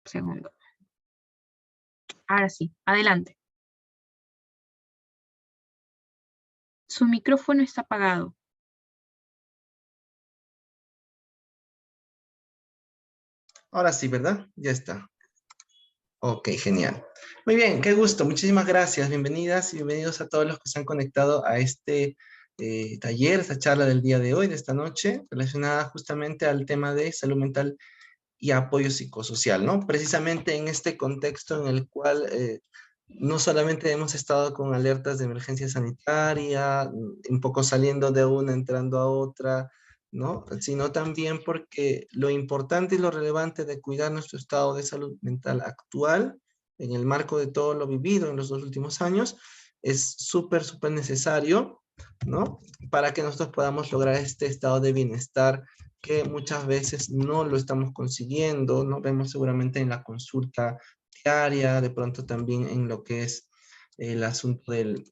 Segundo. Ahora sí, adelante. Su micrófono está apagado. Ahora sí, ¿verdad? Ya está. Ok, genial. Muy bien, qué gusto. Muchísimas gracias. Bienvenidas y bienvenidos a todos los que se han conectado a este taller, esta charla del día de hoy, de esta noche, relacionada justamente al tema de salud mental y apoyo psicosocial, ¿no? Precisamente en este contexto en el cual no solamente hemos estado con alertas de emergencia sanitaria, un poco saliendo de una, entrando a otra, ¿no? Sino también porque lo importante y lo relevante de cuidar nuestro estado de salud mental actual, en el marco de todo lo vivido en los 2 últimos años, es súper, súper necesario, ¿no? Para que nosotros podamos lograr este estado de bienestar que muchas veces no lo estamos consiguiendo, ¿no? Vemos seguramente en la consulta diaria, de pronto también en lo que es el asunto de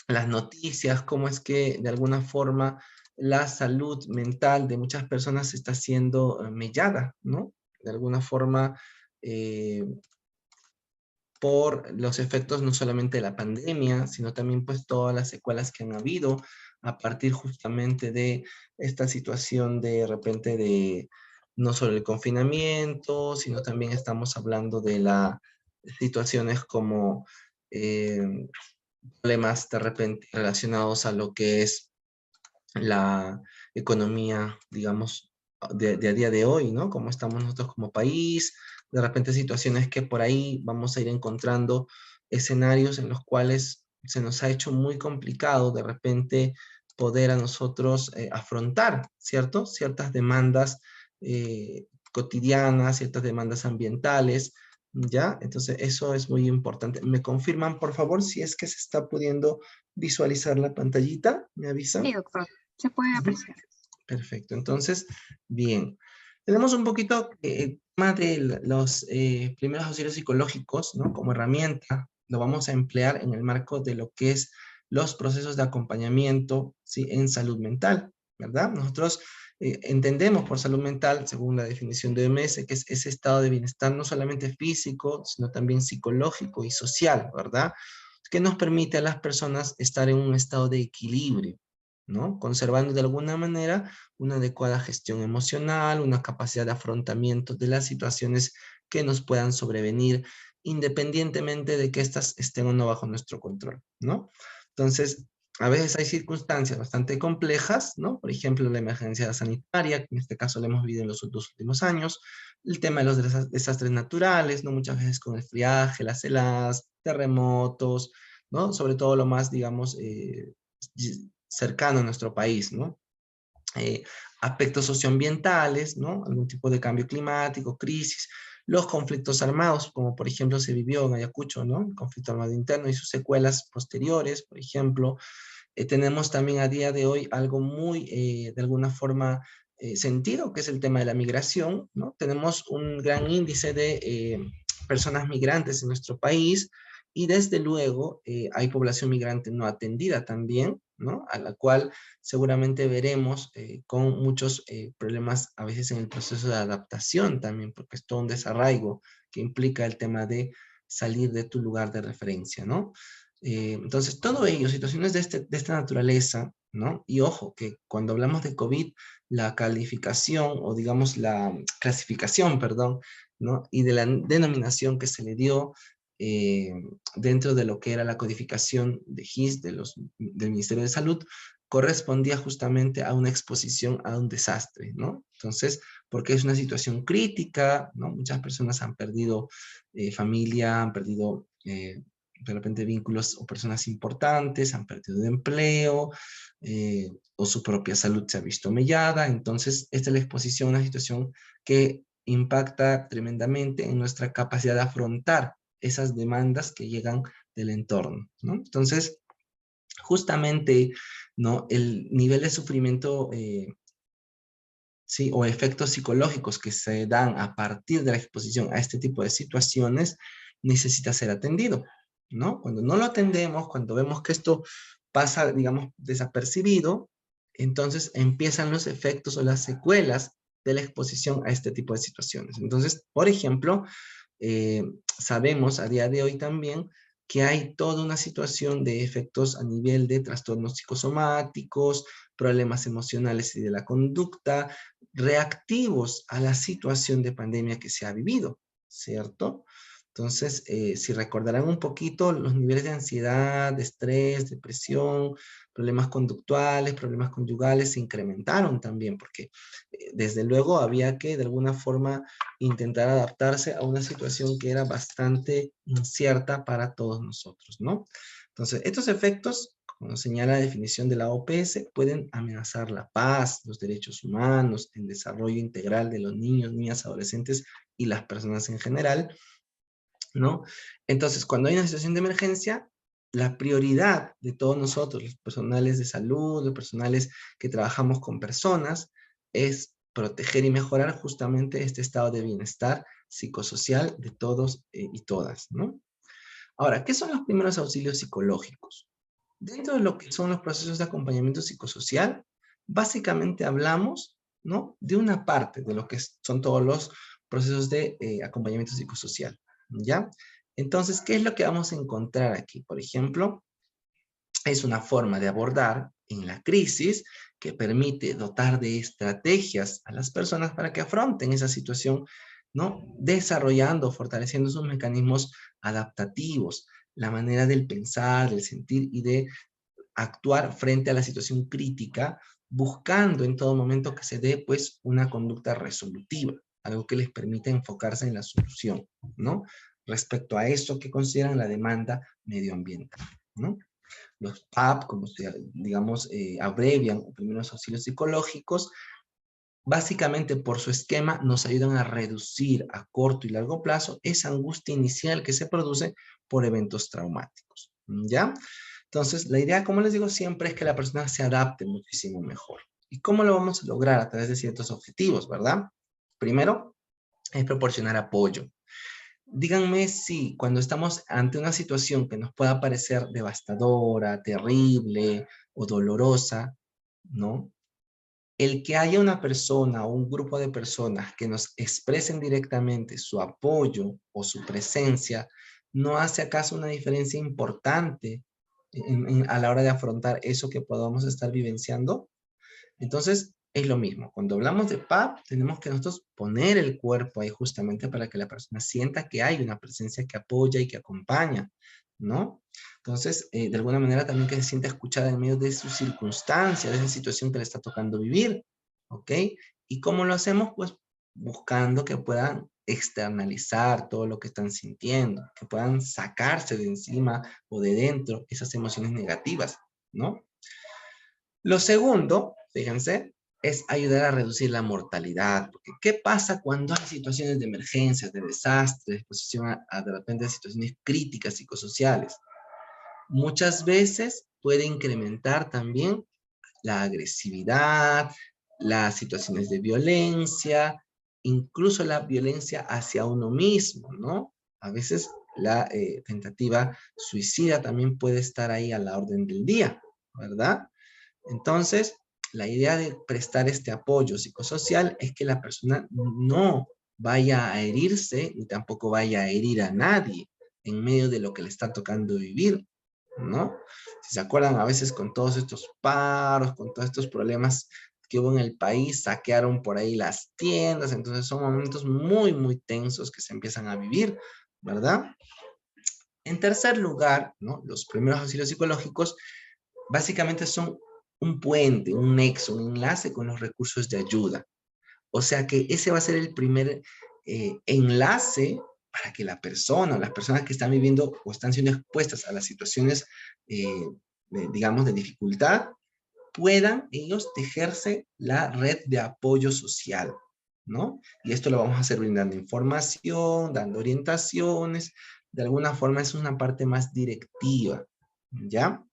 las noticias, cómo es que de alguna forma la salud mental de muchas personas está siendo mellada, ¿no? De alguna forma, por los efectos no solamente de la pandemia, sino también pues todas las secuelas que han habido a partir justamente de esta situación de repente de no solo el confinamiento, sino también estamos hablando de las situaciones como eh, problemas de repente relacionados a lo que es la economía, digamos, de a día de hoy, ¿no? Cómo estamos nosotros como país, de repente situaciones que por ahí vamos a ir encontrando escenarios en los cuales se nos ha hecho muy complicado de repente poder a nosotros afrontar, ¿cierto? Ciertas demandas cotidianas, ciertas demandas ambientales, ¿ya? Entonces eso es muy importante. ¿Me confirman, por favor, si es que se está pudiendo visualizar la pantallita? ¿Me Sí, avisan? doctor. Se puede Ujú. apreciar. Perfecto, entonces, bien. Tenemos un poquito el tema de los primeros auxilios psicológicos, ¿no? Como herramienta, lo vamos a emplear en el marco de lo que es los procesos de acompañamiento, ¿sí? En salud mental, ¿verdad? Nosotros entendemos por salud mental, según la definición de OMS, que es ese estado de bienestar no solamente físico, sino también psicológico y social, ¿verdad? Que nos permite a las personas estar en un estado de equilibrio, ¿no? Conservando de alguna manera una adecuada gestión emocional, una capacidad de afrontamiento de las situaciones que nos puedan sobrevenir, independientemente de que éstas estén o no bajo nuestro control, ¿no? Entonces, a veces hay circunstancias bastante complejas, ¿no? Por ejemplo, la emergencia sanitaria, que en este caso la hemos vivido en los 2 últimos años, el tema de los desastres naturales, ¿no? Muchas veces con el friaje, las heladas, terremotos, ¿no? Sobre todo lo más, digamos, cercano a nuestro país, ¿no? Eh, Aspectos socioambientales, ¿no? Algún tipo de cambio climático, crisis, los conflictos armados, como por ejemplo se vivió en Ayacucho, ¿no? El conflicto armado interno y sus secuelas posteriores, por ejemplo. Tenemos también a día de hoy algo muy, de alguna forma, sentido, que es el tema de la migración, ¿no? Tenemos un gran índice de personas migrantes en nuestro país y desde luego hay población migrante no atendida también, ¿no? A la cual seguramente veremos con muchos problemas a veces en el proceso de adaptación también, porque es todo un desarraigo que implica el tema de salir de tu lugar de referencia, ¿no? Entonces, todo ello, situaciones de esta naturaleza, ¿no? Y ojo, que cuando hablamos de COVID, la calificación o digamos la clasificación, perdón, ¿no? Y de la denominación que se le dio eh, dentro de lo que era la codificación de GIS del Ministerio de Salud, correspondía justamente a una exposición a un desastre, ¿no? Entonces, porque es una situación crítica, ¿no? Muchas personas han perdido familia, han perdido de repente vínculos o personas importantes, han perdido de empleo, o su propia salud se ha visto mellada. Entonces, esta es la exposición a una situación que impacta tremendamente en nuestra capacidad de afrontar esas demandas que llegan del entorno, ¿no? Entonces, justamente, ¿no? El nivel de sufrimiento, sí, o efectos psicológicos que se dan a partir de la exposición a este tipo de situaciones necesita ser atendido, ¿no? Cuando no lo atendemos, cuando vemos que esto pasa, digamos, desapercibido, entonces empiezan los efectos o las secuelas de la exposición a este tipo de situaciones. Entonces, por ejemplo, sabemos a día de hoy también que hay toda una situación de efectos a nivel de trastornos psicosomáticos, problemas emocionales y de la conducta, reactivos a la situación de pandemia que se ha vivido, ¿cierto? Entonces, si recordarán un poquito, los niveles de ansiedad, de estrés, depresión, problemas conductuales, problemas conyugales se incrementaron también, porque desde luego había que de alguna forma intentar adaptarse a una situación que era bastante incierta para todos nosotros, ¿no? Entonces, estos efectos, como señala la definición de la OPS, pueden amenazar la paz, los derechos humanos, el desarrollo integral de los niños, niñas, adolescentes y las personas en general, ¿no? Entonces, cuando hay una situación de emergencia, la prioridad de todos nosotros, los personales de salud, los personales que trabajamos con personas, es proteger y mejorar justamente este estado de bienestar psicosocial de todos y todas, ¿no? Ahora, ¿qué son los primeros auxilios psicológicos? Dentro de lo que son los procesos de acompañamiento psicosocial, básicamente hablamos, ¿no?, de una parte de lo que son todos los procesos de acompañamiento psicosocial, ¿ya? Entonces, ¿qué es lo que vamos a encontrar aquí? Por ejemplo, es una forma de abordar en la crisis que permite dotar de estrategias a las personas para que afronten esa situación, ¿no? Desarrollando, fortaleciendo sus mecanismos adaptativos, la manera del pensar, del sentir y de actuar frente a la situación crítica, buscando en todo momento que se dé pues una conducta resolutiva, algo que les permita enfocarse en la solución, ¿no? Respecto a eso que consideran la demanda medioambiental, ¿no? Los PAP, como se, digamos, abrevian, o primeros auxilios psicológicos, básicamente por su esquema nos ayudan a reducir a corto y largo plazo esa angustia inicial que se produce por eventos traumáticos, ¿ya? Entonces, la idea, como les digo siempre, es que la persona se adapte muchísimo mejor. ¿Y cómo lo vamos a lograr? A través de ciertos objetivos, ¿verdad? Primero, es proporcionar apoyo. Díganme si cuando estamos ante una situación que nos pueda parecer devastadora, terrible o dolorosa, ¿no? El que haya una persona o un grupo de personas que nos expresen directamente su apoyo o su presencia, ¿no hace acaso una diferencia importante a la hora de afrontar eso que podamos estar vivenciando? Entonces, es lo mismo. Cuando hablamos de PAP, tenemos que nosotros poner el cuerpo ahí justamente para que la persona sienta que hay una presencia que apoya y que acompaña, ¿no? Entonces, de alguna manera también que se sienta escuchada en medio de sus circunstancias, de esa situación que le está tocando vivir, ¿ok? ¿Y cómo lo hacemos? Pues buscando que puedan externalizar todo lo que están sintiendo, que puedan sacarse de encima o de dentro esas emociones negativas, ¿no? Lo segundo, fíjense, es ayudar a reducir la mortalidad. Porque, ¿qué pasa cuando hay situaciones de emergencia, de desastre, de exposición de repente a situaciones críticas psicosociales? Muchas veces puede incrementar también la agresividad, las situaciones de violencia, incluso la violencia hacia uno mismo, ¿no? A veces la tentativa suicida también puede estar ahí a la orden del día, ¿verdad? Entonces, la idea de prestar este apoyo psicosocial es que la persona no vaya a herirse ni tampoco vaya a herir a nadie en medio de lo que le está tocando vivir, ¿no? Si se acuerdan, a veces con todos estos paros, con todos estos problemas que hubo en el país, saquearon por ahí las tiendas, entonces son momentos muy, muy tensos que se empiezan a vivir, ¿verdad? En tercer lugar, ¿no? Los primeros auxilios psicológicos básicamente son un puente, un nexo, un enlace con los recursos de ayuda. O sea que ese va a ser el primer enlace para que la persona, las personas que están viviendo o están siendo expuestas a las situaciones, digamos, de dificultad, puedan ellos tejerse la red de apoyo social, ¿no? Y esto lo vamos a hacer brindando información, dando orientaciones, de alguna forma es una parte más directiva, ¿ya?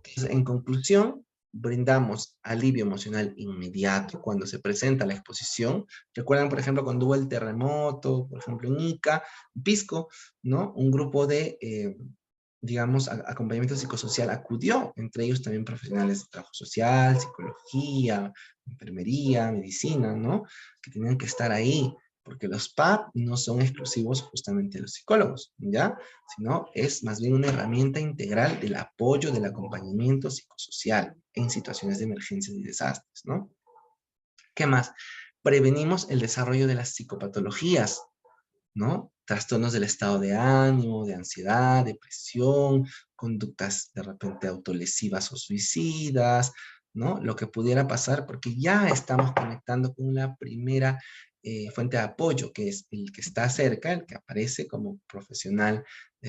Entonces, en conclusión, brindamos alivio emocional inmediato cuando se presenta la exposición. Recuerdan, por ejemplo, cuando hubo el terremoto, por ejemplo, en Ica, Pisco, ¿no? Un grupo de digamos, acompañamiento psicosocial acudió, entre ellos también profesionales de trabajo social, psicología, enfermería, medicina, ¿no? Que tenían que estar ahí, porque los PAP no son exclusivos justamente de los psicólogos, ¿ya? Sino es más bien una herramienta integral del apoyo, del acompañamiento psicosocial en situaciones de emergencias y desastres, ¿no? ¿Qué más? Prevenimos el desarrollo de las psicopatologías, ¿no? Trastornos del estado de ánimo, de ansiedad, depresión, conductas de repente autolesivas o suicidas, ¿no? Lo que pudiera pasar porque ya estamos conectando con una primera fuente de apoyo, que es el que está cerca, el que aparece como profesional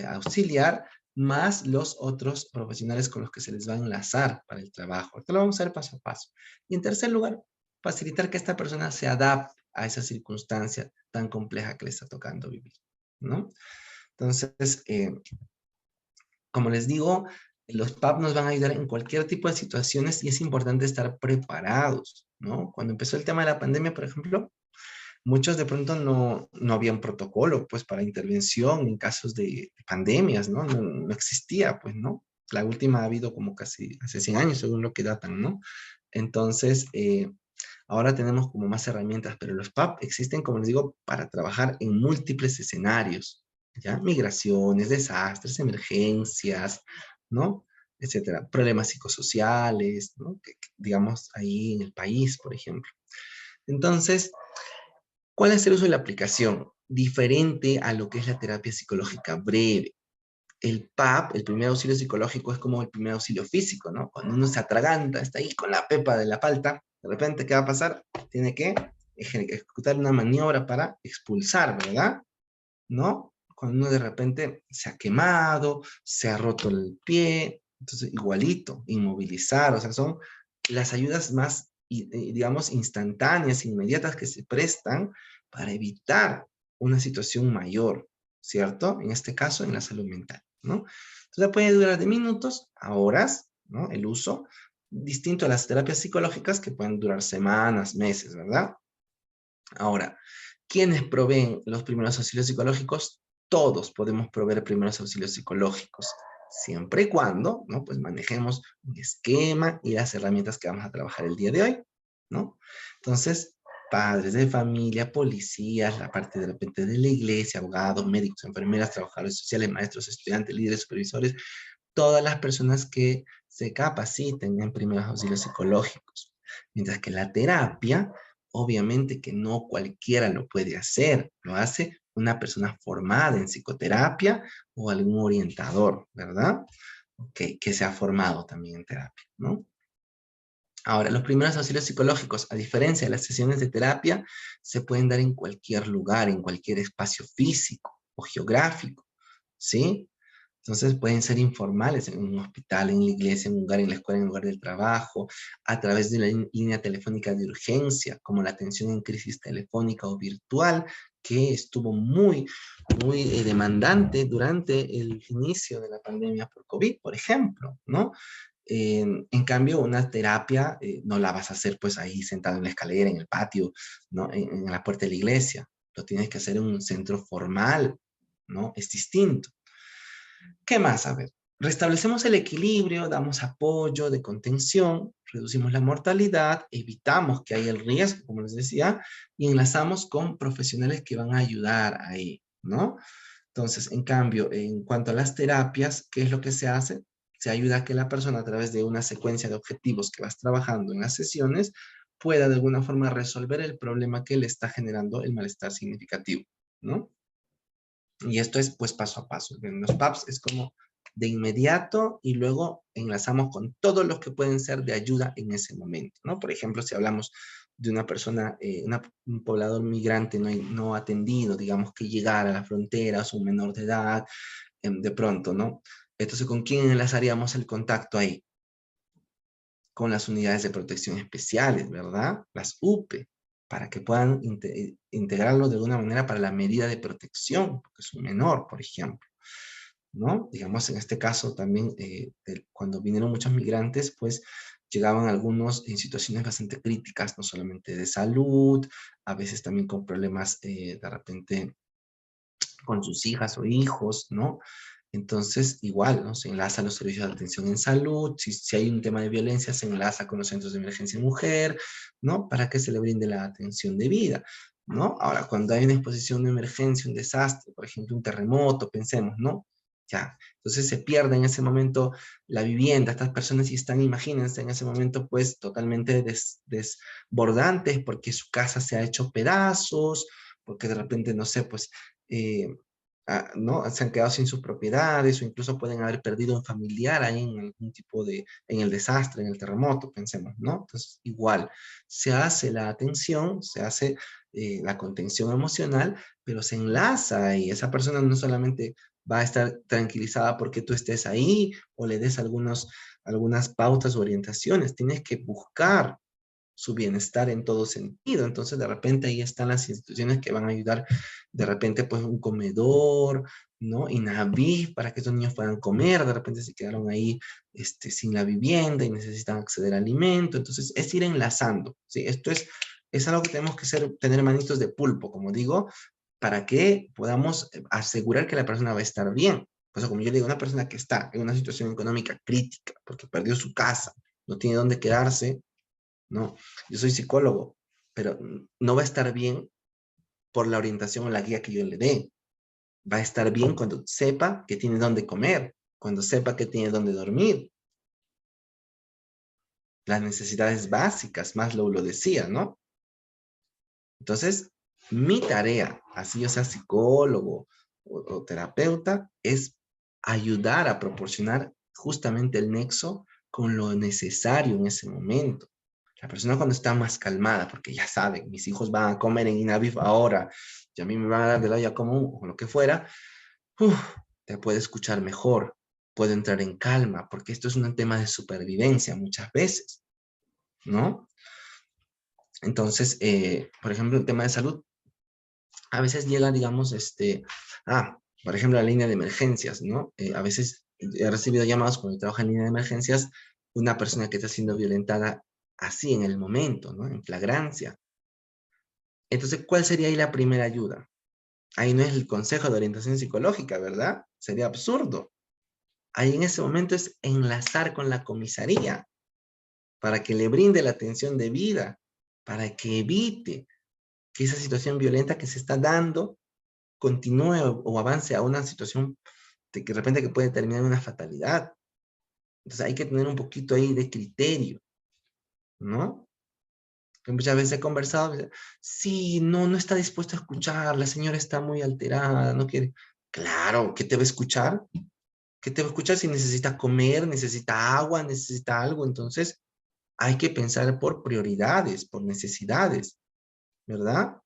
auxiliar, más los otros profesionales con los que se les va a enlazar para el trabajo. Esto lo vamos a hacer paso a paso. Y en tercer lugar, facilitar que esta persona se adapte a esa circunstancia tan compleja que le está tocando vivir, ¿no? Entonces, como les digo, los PAP nos van a ayudar en cualquier tipo de situaciones y es importante estar preparados, ¿no? Cuando empezó el tema de la pandemia, por ejemplo, muchos de pronto no había un protocolo, pues, para intervención en casos de pandemias, ¿no? No existía, pues, ¿no? La última ha habido como casi hace 100 años, según lo que datan, ¿no? Entonces, ahora tenemos como más herramientas, pero los PAP existen, como les digo, para trabajar en múltiples escenarios, ¿ya? Migraciones, desastres, emergencias, ¿no? Etcétera. Problemas psicosociales, ¿no? Digamos, ahí en el país, por ejemplo. Entonces, ¿cuál es el uso de la aplicación? Diferente a lo que es la terapia psicológica breve. El PAP, el primer auxilio psicológico, es como el primer auxilio físico, ¿no? Cuando uno se atraganta, está ahí con la pepa de la palta, de repente, ¿qué va a pasar? Tiene que ejecutar una maniobra para expulsar, ¿verdad? ¿No? Cuando uno de repente se ha quemado, se ha roto el pie, entonces igualito, inmovilizar, o sea, son las ayudas más, digamos, instantáneas, inmediatas que se prestan para evitar una situación mayor, ¿cierto? En este caso, en la salud mental, ¿no? Entonces puede durar de minutos a horas, ¿no? El uso, distinto a las terapias psicológicas que pueden durar semanas, meses, ¿verdad? Ahora, ¿quiénes proveen los primeros auxilios psicológicos? Todos podemos proveer primeros auxilios psicológicos, siempre y cuando, ¿no? Pues manejemos un esquema y las herramientas que vamos a trabajar el día de hoy, ¿no? Entonces, padres de familia, policías, la parte de repente de la iglesia, abogados, médicos, enfermeras, trabajadores sociales, maestros, estudiantes, líderes, supervisores, todas las personas que se capaciten en primeros auxilios psicológicos. Mientras que la terapia, obviamente que no cualquiera lo puede hacer, lo hace una persona formada en psicoterapia o algún orientador, ¿verdad? Que se ha formado también en terapia, ¿no? Ahora, los primeros auxilios psicológicos, a diferencia de las sesiones de terapia, se pueden dar en cualquier lugar, en cualquier espacio físico o geográfico, ¿sí? Entonces pueden ser informales en un hospital, en la iglesia, en un lugar, en la escuela, en un lugar del trabajo, a través de una línea telefónica de urgencia, como la atención en crisis telefónica o virtual, que estuvo muy demandante durante el inicio de la pandemia por COVID, por ejemplo, ¿no? En cambio, una terapia no la vas a hacer pues ahí sentado en la escalera, en el patio, ¿no? En la puerta de la iglesia. Lo tienes que hacer en un centro formal, ¿no? Es distinto. ¿Qué más? A ver, restablecemos el equilibrio, damos apoyo de contención, reducimos la mortalidad, evitamos que haya el riesgo, como les decía, y enlazamos con profesionales que van a ayudar ahí, ¿no? Entonces, en cambio, en cuanto a las terapias, ¿qué es lo que se hace? Se ayuda a que la persona a través de una secuencia de objetivos que vas trabajando en las sesiones pueda de alguna forma resolver el problema que le está generando el malestar significativo, ¿no? Y esto es pues paso a paso. En los PAPs es como de inmediato y luego enlazamos con todos los que pueden ser de ayuda en ese momento, ¿no? Por ejemplo, si hablamos de una persona, un poblador migrante no atendido, digamos que llegara a la frontera, o un menor de edad, de pronto, ¿no? Entonces, ¿con quién enlazaríamos el contacto ahí? Con las unidades de protección especiales, ¿verdad? Las UPE, para que puedan integrarlo de alguna manera para la medida de protección, porque es un menor, por ejemplo, ¿no? Digamos, en este caso también, cuando vinieron muchos migrantes, pues llegaban algunos en situaciones bastante críticas, no solamente de salud, a veces también con problemas de repente con sus hijas o hijos, ¿no? Entonces, igual, ¿no? Se enlaza a los servicios de atención en salud, si hay un tema de violencia, se enlaza con los centros de emergencia mujer, ¿no? Para que se le brinde la atención debida, ¿no? Ahora, cuando hay una exposición de emergencia, un desastre, por ejemplo, un terremoto, pensemos, ¿no? Ya, entonces se pierde en ese momento la vivienda, estas personas sí están, imagínense, en ese momento, pues, totalmente desbordantes, porque su casa se ha hecho pedazos, porque de repente, no sé, pues, ¿no? Se han quedado sin sus propiedades o incluso pueden haber perdido un familiar ahí en algún tipo en el desastre, en el terremoto, pensemos, ¿no? Entonces, igual, se hace la atención, se hace la contención emocional, pero se enlaza y esa persona no solamente va a estar tranquilizada porque tú estés ahí o le des algunas pautas o orientaciones, tienes que buscar su bienestar en todo sentido. Entonces, de repente ahí están las instituciones que van a ayudar, de repente, pues un comedor, ¿no? Inhabi para que estos niños puedan comer, de repente se quedaron ahí sin la vivienda y necesitan acceder a alimento. Entonces, es ir enlazando, ¿sí? Esto es algo que tenemos que tener manitos de pulpo, como digo, para que podamos asegurar que la persona va a estar bien. O sea, como yo digo, una persona que está en una situación económica crítica, porque perdió su casa, no tiene dónde quedarse, no, yo soy psicólogo, pero no va a estar bien por la orientación o la guía que yo le dé. Va a estar bien cuando sepa que tiene dónde comer, cuando sepa que tiene dónde dormir. Las necesidades básicas, Maslow lo decía, ¿no? Entonces, mi tarea, así yo sea psicólogo o terapeuta, es ayudar a proporcionar justamente el nexo con lo necesario en ese momento. La persona cuando está más calmada, porque ya saben, mis hijos van a comer en Inavif ahora, y a mí me van a dar de la olla común o lo que fuera, uf, te puede escuchar mejor, puedo entrar en calma, porque esto es un tema de supervivencia muchas veces, ¿no? Entonces, por ejemplo, el tema de salud, a veces llega, digamos, por ejemplo, la línea de emergencias, ¿no? A veces he recibido llamados cuando trabajo en línea de emergencias, una persona que está siendo violentada así en el momento, ¿no? En flagrancia. Entonces, ¿cuál sería ahí la primera ayuda? Ahí no es el consejo de orientación psicológica, ¿verdad? Sería absurdo. Ahí en ese momento es enlazar con la comisaría para que le brinde la atención debida, para que evite que esa situación violenta que se está dando continúe o avance a una situación de que de repente que puede terminar en una fatalidad. Entonces hay que tener un poquito ahí de criterio, ¿no? Que muchas veces he conversado, sí, no está dispuesto a escuchar, la señora está muy alterada, no quiere. Claro, ¿qué te va a escuchar? ¿Qué te va a escuchar si necesita comer, necesita agua, necesita algo? Entonces hay que pensar por prioridades, por necesidades, ¿verdad?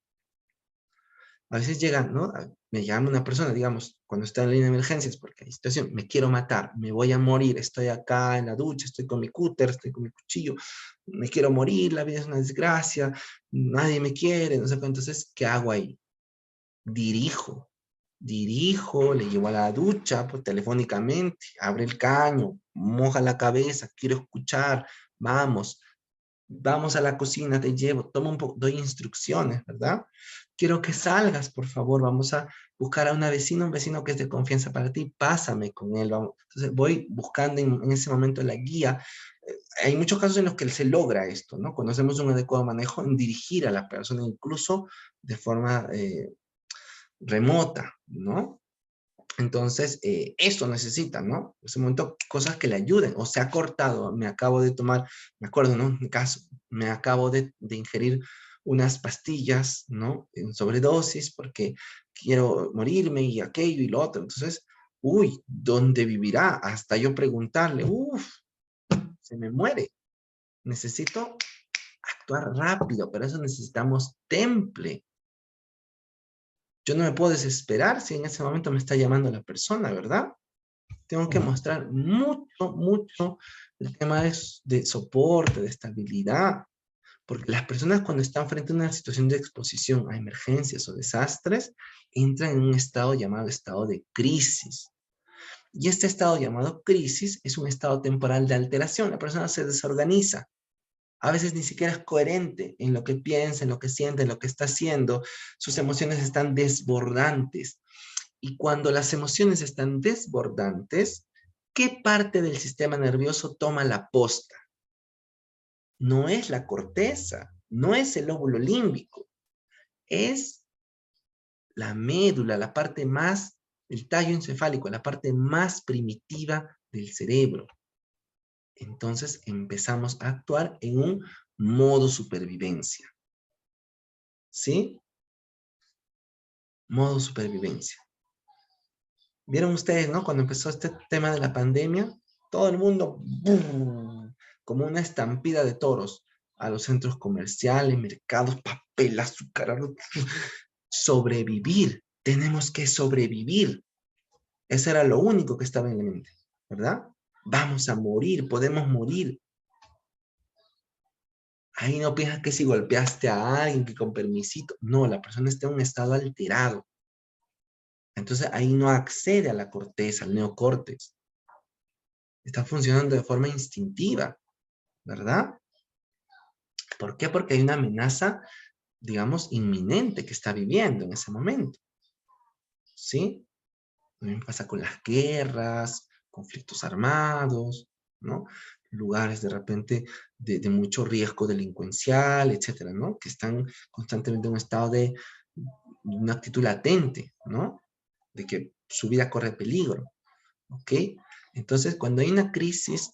A veces llegan, ¿no? Me llama una persona, digamos, cuando está en la línea de emergencias, porque hay situación, me quiero matar, me voy a morir, estoy acá en la ducha, estoy con mi cúter, estoy con mi cuchillo, me quiero morir, la vida es una desgracia, nadie me quiere, no sé qué. Entonces, ¿qué hago ahí? Dirijo, le llevo a la ducha, pues telefónicamente, abre el caño, moja la cabeza, quiero escuchar, vamos a la cocina, te llevo, toma un poco, doy instrucciones, ¿verdad? Quiero que salgas, por favor, vamos a buscar a una vecina, un vecino que es de confianza para ti, pásame con él, vamos. Entonces voy buscando en ese momento la guía. Hay muchos casos en los que se logra esto, ¿no? Cuando hacemos un adecuado manejo en dirigir a la persona, incluso de forma remota, ¿no? Entonces, eso necesita, ¿no? En ese momento, cosas que le ayuden. O se ha cortado, me acabo de tomar, me acuerdo, ¿no? En mi caso, me acabo de ingerir unas pastillas, ¿no? En sobredosis porque quiero morirme y aquello y lo otro. Entonces, uy, ¿dónde vivirá? Hasta yo preguntarle, se me muere. Necesito actuar rápido, pero eso necesitamos temple. Yo no me puedo desesperar si en ese momento me está llamando la persona, ¿verdad? Tengo que mostrar mucho el tema de soporte, de estabilidad, porque las personas cuando están frente a una situación de exposición a emergencias o desastres, entran en un estado llamado estado de crisis. Y este estado llamado crisis es un estado temporal de alteración. La persona se desorganiza. A veces ni siquiera es coherente en lo que piensa, en lo que siente, en lo que está haciendo. Sus emociones están desbordantes. Y cuando las emociones están desbordantes, ¿qué parte del sistema nervioso toma la posta? No es la corteza, no es el lóbulo límbico, es la médula, la parte más, el tallo encefálico, la parte más primitiva del cerebro. Entonces empezamos a actuar en un modo supervivencia. ¿Sí? Modo supervivencia. ¿Vieron ustedes, no? Cuando empezó este tema de la pandemia, todo el mundo, ¡bum!, como una estampida de toros, a los centros comerciales, mercados, papel, azúcar, arroz. Sobrevivir. Tenemos que sobrevivir. Eso era lo único que estaba en la mente, ¿verdad? Vamos a morir, podemos morir. Ahí no piensas que si golpeaste a alguien, que con permisito. No, la persona está en un estado alterado. Entonces ahí no accede a la corteza, al neocórtex. Está funcionando de forma instintiva, ¿verdad? ¿Por qué? Porque hay una amenaza, digamos, inminente que está viviendo en ese momento. ¿Sí? También pasa con las guerras, conflictos armados, ¿no? Lugares de repente de mucho riesgo delincuencial, etcétera, ¿no? Que están constantemente en un estado de una actitud latente, ¿no? De que su vida corre peligro, ¿ok? Entonces, cuando hay una crisis,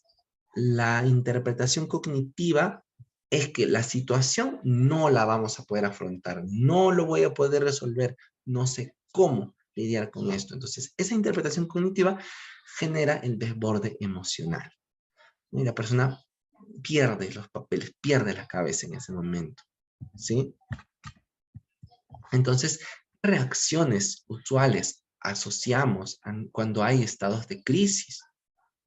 la interpretación cognitiva es que la situación no la vamos a poder afrontar, no lo voy a poder resolver, no sé cómo lidiar con esto. Entonces, esa interpretación cognitiva genera el desborde emocional. Y la persona pierde los papeles, pierde la cabeza en ese momento, ¿sí? Entonces, ¿qué reacciones usuales asociamos cuando hay estados de crisis?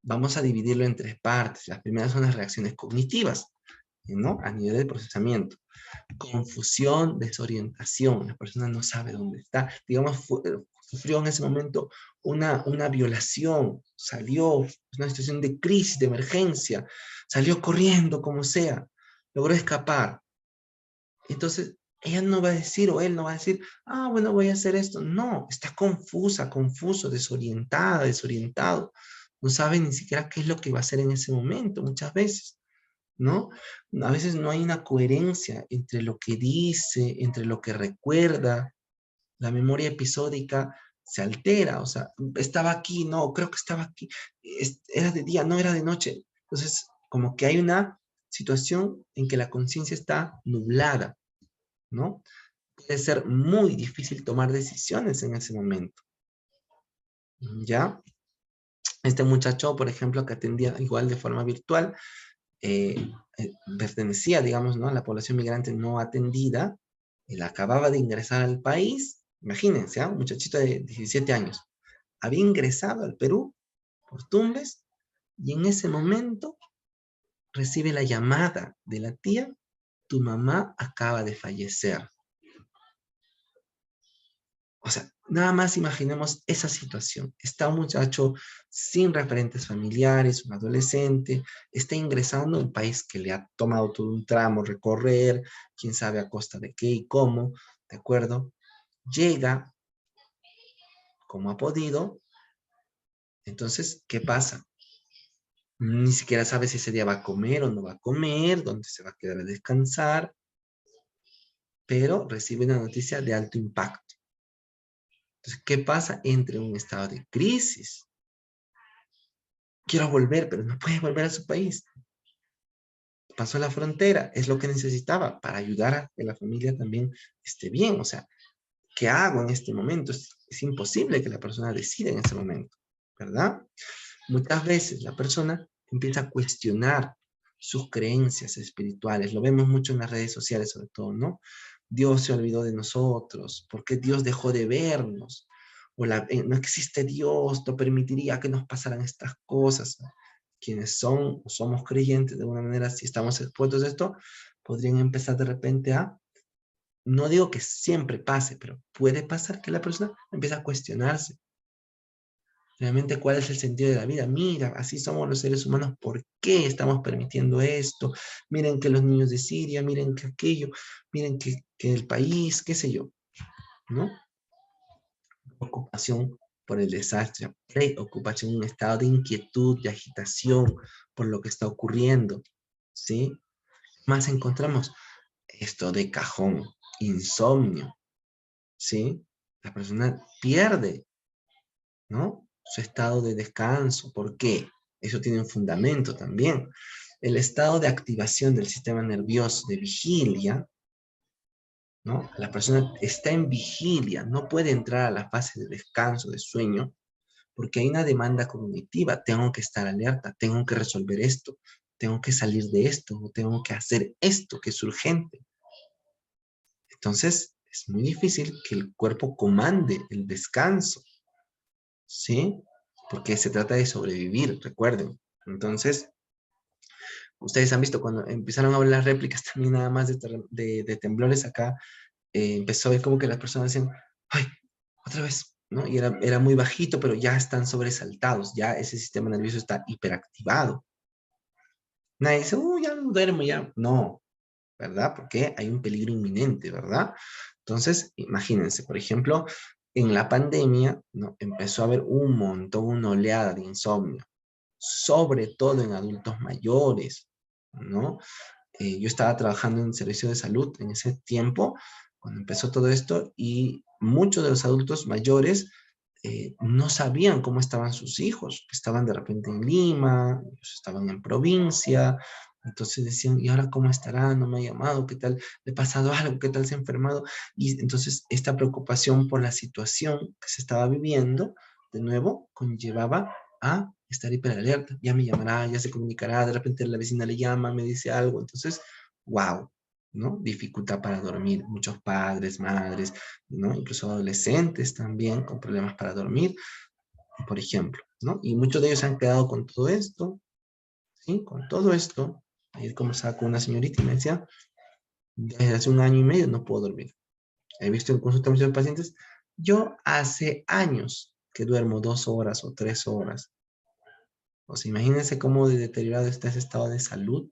Vamos a dividirlo en tres partes. Las primeras son las reacciones cognitivas, ¿no? A nivel de procesamiento. Confusión, desorientación. La persona no sabe dónde está. Digamos, sufrió en ese momento una violación, salió, una situación de crisis, de emergencia, salió corriendo como sea, logró escapar. Entonces, ella no va a decir, o él no va a decir, ah, bueno, voy a hacer esto. No, está confusa, confuso, desorientada, desorientado. No sabe ni siquiera qué es lo que va a hacer en ese momento, muchas veces, ¿no? A veces no hay una coherencia entre lo que dice, entre lo que recuerda. La memoria episódica se altera, o sea, estaba aquí, no, creo que estaba aquí, era de día, no era de noche. Entonces, como que hay una situación en que la conciencia está nublada, ¿no? Puede ser muy difícil tomar decisiones en ese momento, ¿ya? Este muchacho, por ejemplo, que atendía igual de forma virtual, pertenecía, digamos, ¿no?, a la población migrante no atendida. Él acababa de ingresar al país, imagínense, un muchachito de 17 años, había ingresado al Perú por Tumbes, y en ese momento recibe la llamada de la tía: tu mamá acaba de fallecer. O sea, nada más imaginemos esa situación. Está un muchacho sin referentes familiares, un adolescente, está ingresando a un país que le ha tomado todo un tramo recorrer, quién sabe a costa de qué y cómo, ¿de acuerdo? Llega como ha podido. Entonces, ¿qué pasa? Ni siquiera sabe si ese día va a comer o no va a comer, dónde se va a quedar a descansar, pero recibe una noticia de alto impacto. Entonces, ¿qué pasa? Entra en un estado de crisis. Quiero volver, pero no puede volver a su país. Pasó la frontera, es lo que necesitaba para ayudar a que la familia también esté bien. O sea, ¿qué hago en este momento? Es imposible que la persona decida en ese momento, ¿verdad? Muchas veces la persona empieza a cuestionar sus creencias espirituales. Lo vemos mucho en las redes sociales sobre todo, ¿no? Dios se olvidó de nosotros. ¿Por qué Dios dejó de vernos? O no existe Dios, no permitiría que nos pasaran estas cosas. Quienes son o somos creyentes de alguna manera, si estamos expuestos a esto, podrían empezar de repente a, no digo que siempre pase, pero puede pasar que la persona empiece a cuestionarse realmente cuál es el sentido de la vida. Mira, así somos los seres humanos, ¿por qué estamos permitiendo esto? Miren que los niños de Siria, miren que aquello, miren que el país, qué sé yo, ¿no? Ocupación por el desastre, preocupación, un estado de inquietud, de agitación por lo que está ocurriendo, ¿sí? Más encontramos esto de cajón, insomnio, ¿sí? La persona pierde, ¿no? Su estado de descanso. ¿Por qué? Eso tiene un fundamento también. El estado de activación del sistema nervioso de vigilia, ¿no? La persona está en vigilia, no puede entrar a la fase de descanso, de sueño, porque hay una demanda cognitiva. Tengo que estar alerta, tengo que resolver esto, tengo que salir de esto, o tengo que hacer esto que es urgente. Entonces, es muy difícil que el cuerpo comande el descanso, ¿sí? Porque se trata de sobrevivir, recuerden. Entonces, ustedes han visto cuando empezaron a hablar las réplicas también nada más de temblores acá, empezó a ver como que las personas decían, ¡ay, otra vez! ¿No? Y era muy bajito, pero ya están sobresaltados, ya ese sistema nervioso está hiperactivado. Nadie dice, ya no duermo, ya. No, ¿verdad? Porque hay un peligro inminente, ¿verdad? Entonces, imagínense, por ejemplo, en la pandemia, ¿no? Empezó a haber un montón, una oleada de insomnio, sobre todo en adultos mayores, ¿no? Yo estaba trabajando en servicio de salud en ese tiempo, cuando empezó todo esto, y muchos de los adultos mayores no sabían cómo estaban sus hijos, estaban de repente en Lima, ellos estaban en provincia, entonces decían, ¿y ahora cómo estará? No me ha llamado, ¿qué tal? ¿Le ha pasado algo? ¿Qué tal se ha enfermado? Y entonces esta preocupación por la situación que se estaba viviendo, de nuevo, conllevaba a estar hiperalerta. Ya me llamará, ya se comunicará, de repente la vecina le llama, me dice algo, entonces, wow, ¿no? Dificultad para dormir, muchos padres, madres, ¿no? Incluso adolescentes también con problemas para dormir, por ejemplo, ¿no? Y muchos de ellos han quedado con todo esto, ¿sí? Con todo esto. Ayer conversaba con una señorita y me decía, desde hace 1 año y medio no puedo dormir. He visto en consulta a muchos pacientes, yo hace años que duermo 2 horas o 3 horas. O sea, imagínense cómo de deteriorado está ese estado de salud.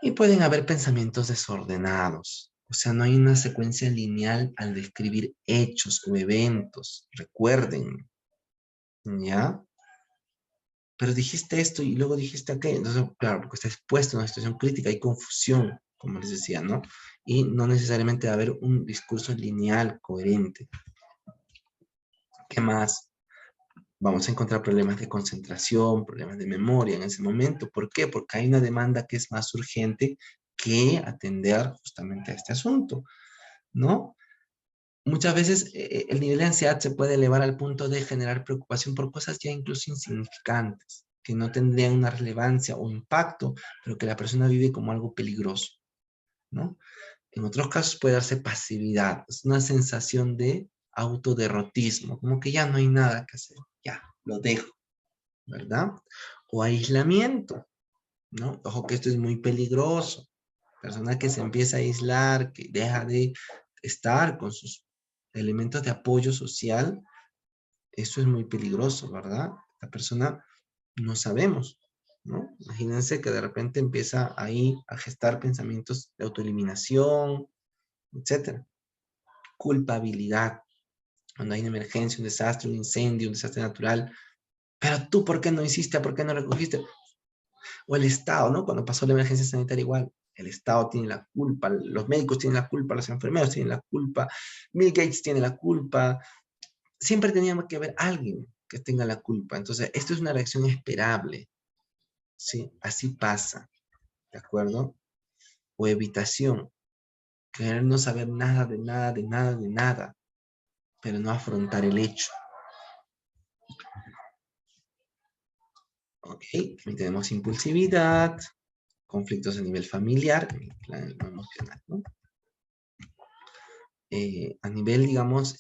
Y pueden haber pensamientos desordenados. O sea, no hay una secuencia lineal al describir hechos o eventos. Recuerden, ¿ya? Pero dijiste esto y luego dijiste aquello. Entonces, claro, porque está expuesto a una situación crítica, hay confusión, como les decía, ¿no? Y no necesariamente va a haber un discurso lineal, coherente. ¿Qué más? Vamos a encontrar problemas de concentración, problemas de memoria en ese momento. ¿Por qué? Porque hay una demanda que es más urgente que atender justamente a este asunto, ¿no? Muchas veces el nivel de ansiedad se puede elevar al punto de generar preocupación por cosas ya incluso insignificantes, que no tendrían una relevancia o impacto, pero que la persona vive como algo peligroso, ¿no? En otros casos puede darse pasividad, es una sensación de autoderrotismo, como que ya no hay nada que hacer, ya, lo dejo, ¿verdad? O aislamiento, ¿no? Ojo que esto es muy peligroso. Persona que se empieza a aislar, que deja de estar con sus elementos de apoyo social, eso es muy peligroso, ¿verdad? La persona no sabemos, ¿no? Imagínense que de repente empieza ahí a gestar pensamientos de autoeliminación, etcétera. Culpabilidad. Cuando hay una emergencia, un desastre, un incendio, un desastre natural, pero tú, ¿por qué no hiciste? ¿Por qué no recogiste? O el Estado, ¿no? Cuando pasó la emergencia sanitaria igual, el Estado tiene la culpa, los médicos tienen la culpa, los enfermeros tienen la culpa, Bill Gates tiene la culpa, siempre teníamos que haber alguien que tenga la culpa. Entonces, esto es una reacción esperable, ¿sí? Así pasa, ¿de acuerdo? O evitación, querer no saber nada de nada, de nada, de nada, pero no afrontar el hecho. Ok, también tenemos impulsividad, conflictos a nivel familiar, no emocional, ¿no? A nivel, digamos,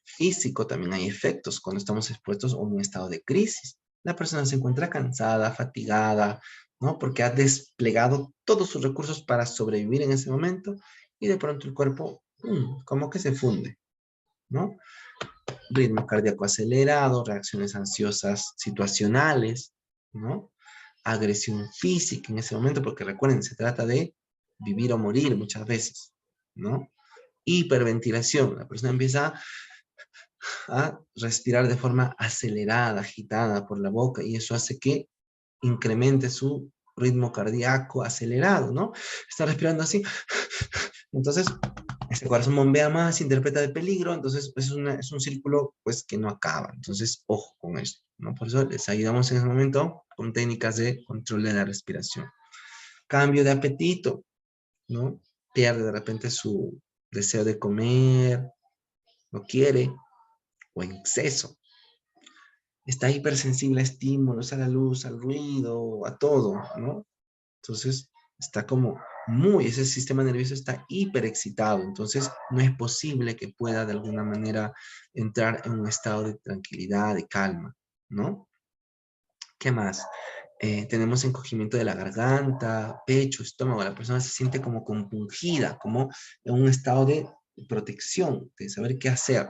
físico también hay efectos cuando estamos expuestos a un estado de crisis. La persona se encuentra cansada, fatigada, ¿no? Porque ha desplegado todos sus recursos para sobrevivir en ese momento y de pronto el cuerpo, como que se funde, ¿no? Ritmo cardíaco acelerado, reacciones ansiosas situacionales, ¿no? Agresión física en ese momento, porque recuerden, se trata de vivir o morir muchas veces, ¿no? hiperventilación. La persona empieza a respirar de forma acelerada, agitada por la boca, y eso hace que incremente su ritmo cardíaco acelerado, ¿no? Está respirando así. Entonces, ese corazón bombea más, interpreta de peligro, entonces es un círculo pues que no acaba. Entonces, ojo con esto, ¿no? Por eso les ayudamos en ese momento con técnicas de control de la respiración. Cambio de apetito, ¿no? Pierde de repente su deseo de comer, no quiere, o en exceso. Está hipersensible a estímulos, a la luz, al ruido, a todo, ¿no? Entonces, está como ese sistema nervioso está hiperexcitado, entonces no es posible que pueda de alguna manera entrar en un estado de tranquilidad, de calma, ¿no? ¿Qué más? Tenemos encogimiento de la garganta, pecho, estómago, la persona se siente como compungida, como en un estado de protección, de saber qué hacer,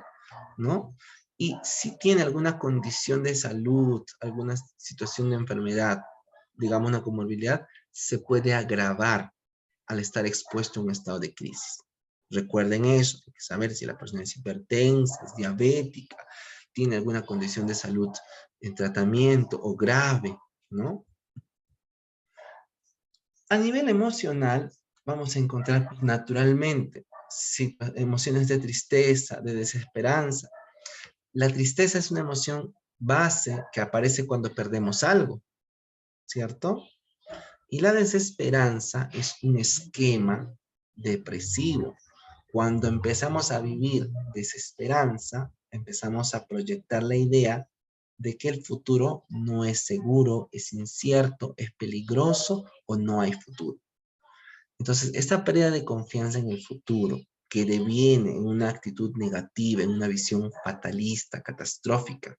¿no? Y si tiene alguna condición de salud, alguna situación de enfermedad, digamos una comorbilidad, se puede agravar al estar expuesto a un estado de crisis. Recuerden eso, hay que saber si la persona es hipertensa, es diabética, tiene alguna condición de salud en tratamiento o grave, ¿no? A nivel emocional, vamos a encontrar naturalmente emociones de tristeza, de desesperanza. La tristeza es una emoción base que aparece cuando perdemos algo, ¿cierto? Y la desesperanza es un esquema depresivo. Cuando empezamos a vivir desesperanza, empezamos a proyectar la idea de que el futuro no es seguro, es incierto, es peligroso o no hay futuro. Entonces, esta pérdida de confianza en el futuro, que deviene en una actitud negativa, en una visión fatalista, catastrófica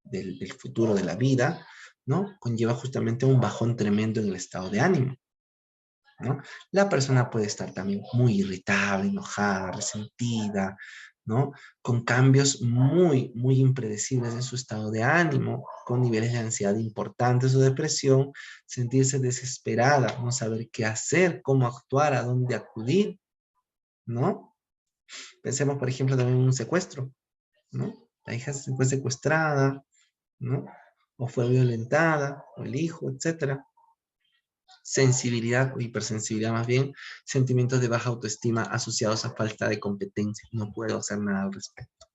del futuro de la vida, ¿no? Conlleva justamente un bajón tremendo en el estado de ánimo, ¿no? La persona puede estar también muy irritable, enojada, resentida, ¿no? Con cambios muy impredecibles en su estado de ánimo, con niveles de ansiedad importantes o depresión, sentirse desesperada, no saber qué hacer, cómo actuar, a dónde acudir, ¿no? Pensemos, por ejemplo, también en un secuestro, ¿no? La hija fue secuestrada, ¿no? O fue violentada, o el hijo, etcétera. Sensibilidad o hipersensibilidad más bien, sentimientos de baja autoestima asociados a falta de competencia. No puedo hacer nada al respecto.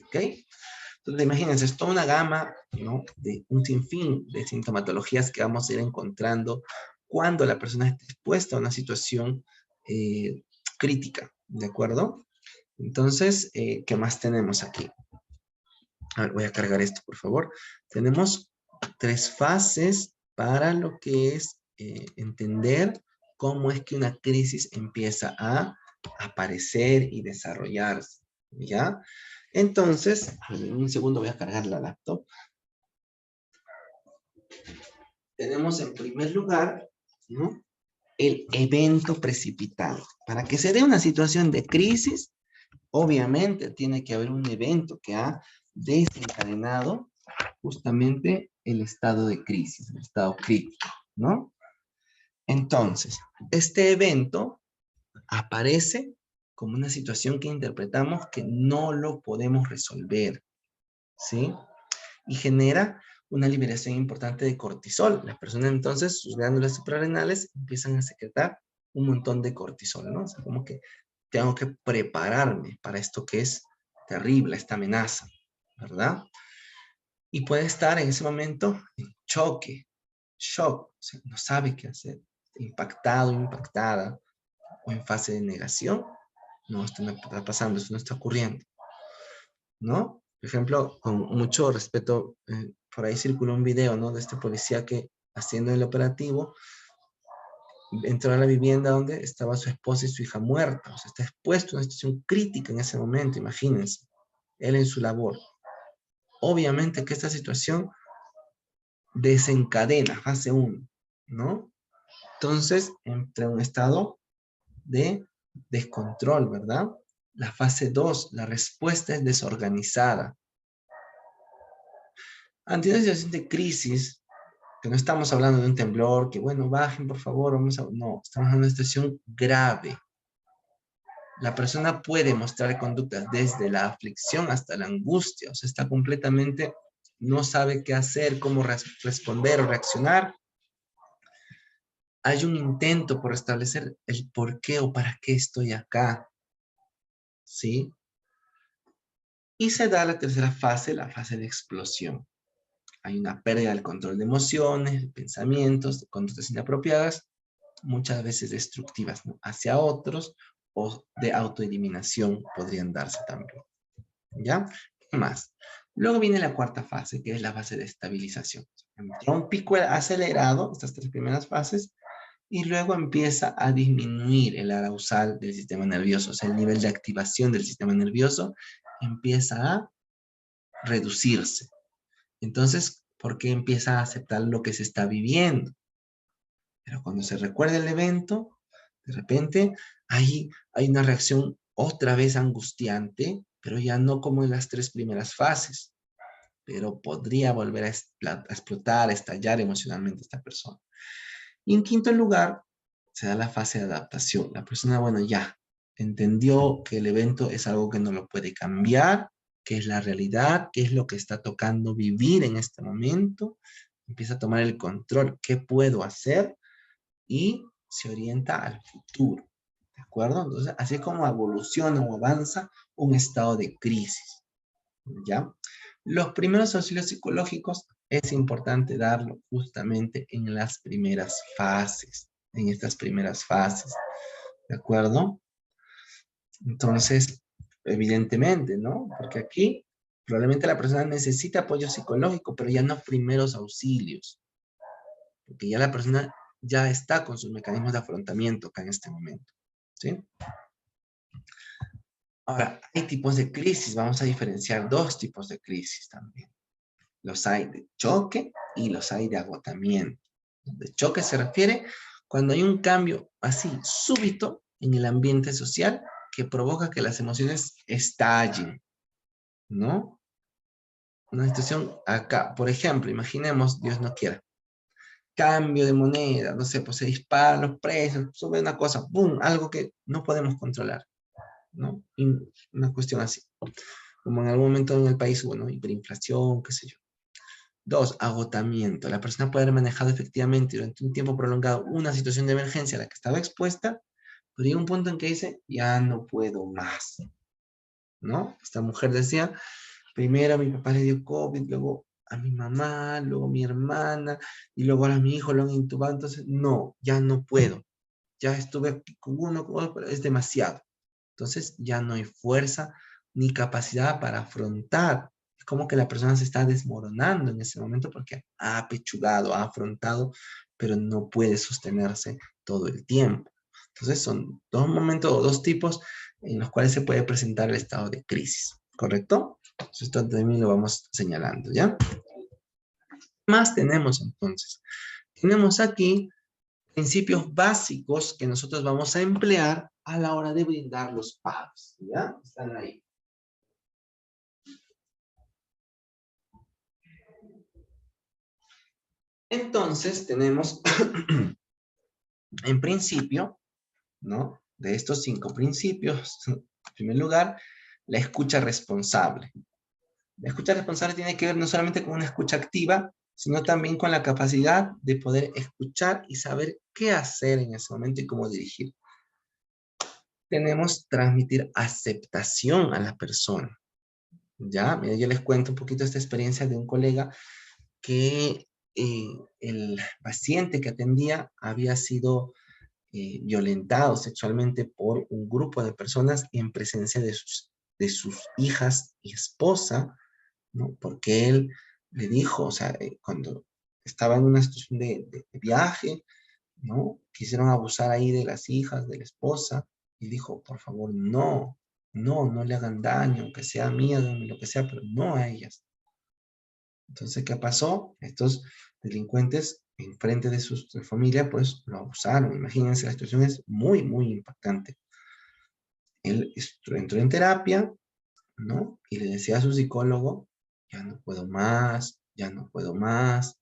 ¿Ok? Entonces, imagínense, es toda una gama, ¿no? De un sinfín de sintomatologías que vamos a ir encontrando cuando la persona está expuesta a una situación crítica, ¿de acuerdo? Entonces, ¿qué más tenemos aquí? A ver, voy a cargar esto, por favor. Tenemos 3 fases para lo que es entender cómo es que una crisis empieza a aparecer y desarrollarse, ¿ya? Entonces, en un segundo voy a cargar la laptop. Tenemos en primer lugar, ¿no? El evento precipitado. Para que se dé una situación de crisis, obviamente tiene que haber un evento que ha desencadenado justamente el estado de crisis, el estado crítico, ¿no? Entonces, este evento aparece como una situación que interpretamos que no lo podemos resolver, ¿sí? Y genera una liberación importante de cortisol. Las personas entonces, sus glándulas suprarrenales empiezan a secretar un montón de cortisol, ¿no? O sea, como que tengo que prepararme para esto que es terrible, esta amenaza, ¿verdad? Y puede estar en ese momento en choque, shock, o sea, no sabe qué hacer, impactado, impactada, o en fase de negación. No, esto no está pasando, esto no está ocurriendo, ¿no? Por ejemplo, con mucho respeto, por ahí circuló un video, ¿no? De este policía que haciendo el operativo, entró a la vivienda donde estaba su esposa y su hija muerta. O sea, está expuesto a una situación crítica en ese momento, imagínense, él en su labor. Obviamente que esta situación desencadena fase 1, ¿no? Entonces, entra un estado de descontrol, ¿verdad? La fase 2, la respuesta es desorganizada. Ante una situación de crisis, que no estamos hablando de un temblor, que bueno, bajen por favor, no, estamos hablando de una situación grave, La persona puede mostrar conductas desde la aflicción hasta la angustia. O sea, está completamente, no sabe qué hacer, cómo responder o reaccionar. Hay un intento por establecer el por qué o para qué estoy acá. ¿Sí? Y se da la tercera fase, la fase de explosión. Hay una pérdida del control de emociones, de pensamientos, de conductas inapropiadas, muchas veces destructivas, ¿no? Hacia otros, o de autoeliminación podrían darse también. ¿Ya? ¿Qué más? Luego viene la cuarta fase, que es la fase de estabilización. Entra un pico acelerado, estas tres primeras fases, y luego empieza a disminuir el arousal del sistema nervioso, o sea, el nivel de activación del sistema nervioso empieza a reducirse. Entonces, ¿por qué empieza a aceptar lo que se está viviendo? Pero cuando se recuerda el evento, de repente hay una reacción otra vez angustiante, pero ya no como en las tres primeras fases, pero podría volver a explotar, a estallar emocionalmente esta persona. Y en quinto lugar, se da la fase de adaptación. La persona, bueno, ya entendió que el evento es algo que no lo puede cambiar, que es la realidad, que es lo que está tocando vivir en este momento. Empieza a tomar el control, ¿qué puedo hacer? Y se orienta al futuro, ¿de acuerdo? Entonces, así es como evoluciona o avanza un estado de crisis, ¿ya? Los primeros auxilios psicológicos es importante darlo justamente en las primeras fases, en estas primeras fases, ¿de acuerdo? Entonces, evidentemente, ¿no? Porque aquí probablemente la persona necesita apoyo psicológico, pero ya no primeros auxilios, porque ya la persona ya está con sus mecanismos de afrontamiento acá en este momento, ¿sí? Ahora, hay tipos de crisis, vamos a diferenciar dos tipos de crisis también. Los hay de choque y los hay de agotamiento. De choque se refiere cuando hay un cambio así súbito en el ambiente social que provoca que las emociones estallen, ¿no? Una situación acá, por ejemplo, imaginemos, Dios no quiera, cambio de moneda, no sé, pues se disparan los precios, sube una cosa, ¡boom! Algo que no podemos controlar, ¿no? Y una cuestión así. Como en algún momento en el país hubo, ¿no? Hiperinflación, qué sé yo. Dos, agotamiento. La persona puede haber manejado efectivamente durante un tiempo prolongado una situación de emergencia a la que estaba expuesta, pero llega un punto en que dice, ya no puedo más, ¿no? Esta mujer decía, primero a mi papá le dio COVID, luego a mi mamá, luego a mi hermana, y luego ahora a mi hijo lo han intubado, entonces, no, ya no puedo. Ya estuve aquí con uno, con otro, pero es demasiado. Entonces, ya no hay fuerza ni capacidad para afrontar. Es como que la persona se está desmoronando en ese momento porque ha apechugado, ha afrontado, pero no puede sostenerse todo el tiempo. Entonces, son dos momentos o dos tipos en los cuales se puede presentar el estado de crisis, ¿correcto? Entonces, esto también lo vamos señalando, ¿ya? Más tenemos entonces. Tenemos aquí principios básicos que nosotros vamos a emplear a la hora de brindar los pagos, ¿ya? Están ahí. Entonces, tenemos, en principio, ¿no? De estos 5 principios, en primer lugar, la escucha responsable. La escucha responsable tiene que ver no solamente con una escucha activa, sino también con la capacidad de poder escuchar y saber qué hacer en ese momento y cómo dirigir. Tenemos transmitir aceptación a la persona. Ya, mira, yo les cuento un poquito esta experiencia de un colega que el paciente que atendía había sido violentado sexualmente por un grupo de personas en presencia de sus hijas y esposa, ¿no? Porque él le dijo, o sea, cuando estaba en una situación de viaje, ¿no? Quisieron abusar ahí de las hijas, de la esposa, y dijo, por favor, no, no le hagan daño, aunque sea mía, lo que sea, pero no a ellas. Entonces, ¿qué pasó? Estos delincuentes, en frente de su familia, pues lo abusaron. Imagínense, la situación es muy, muy impactante. Él entró en terapia, ¿no? Y le decía a su psicólogo, ya no puedo más, ya no puedo más,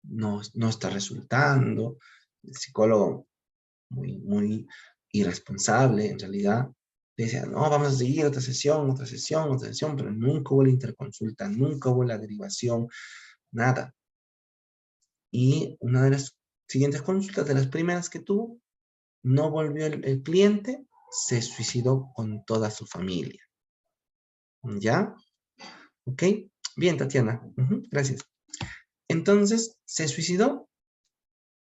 no está resultando. El psicólogo, muy, muy irresponsable, en realidad, decía, no, vamos a seguir otra sesión, otra sesión, otra sesión, pero nunca hubo la interconsulta, nunca hubo la derivación, nada. Y una de las siguientes consultas, de las primeras que tuvo, no volvió el cliente, se suicidó con toda su familia. ¿Ya? ¿Ok? Bien, Tatiana. Ujú, gracias. Entonces, se suicidó.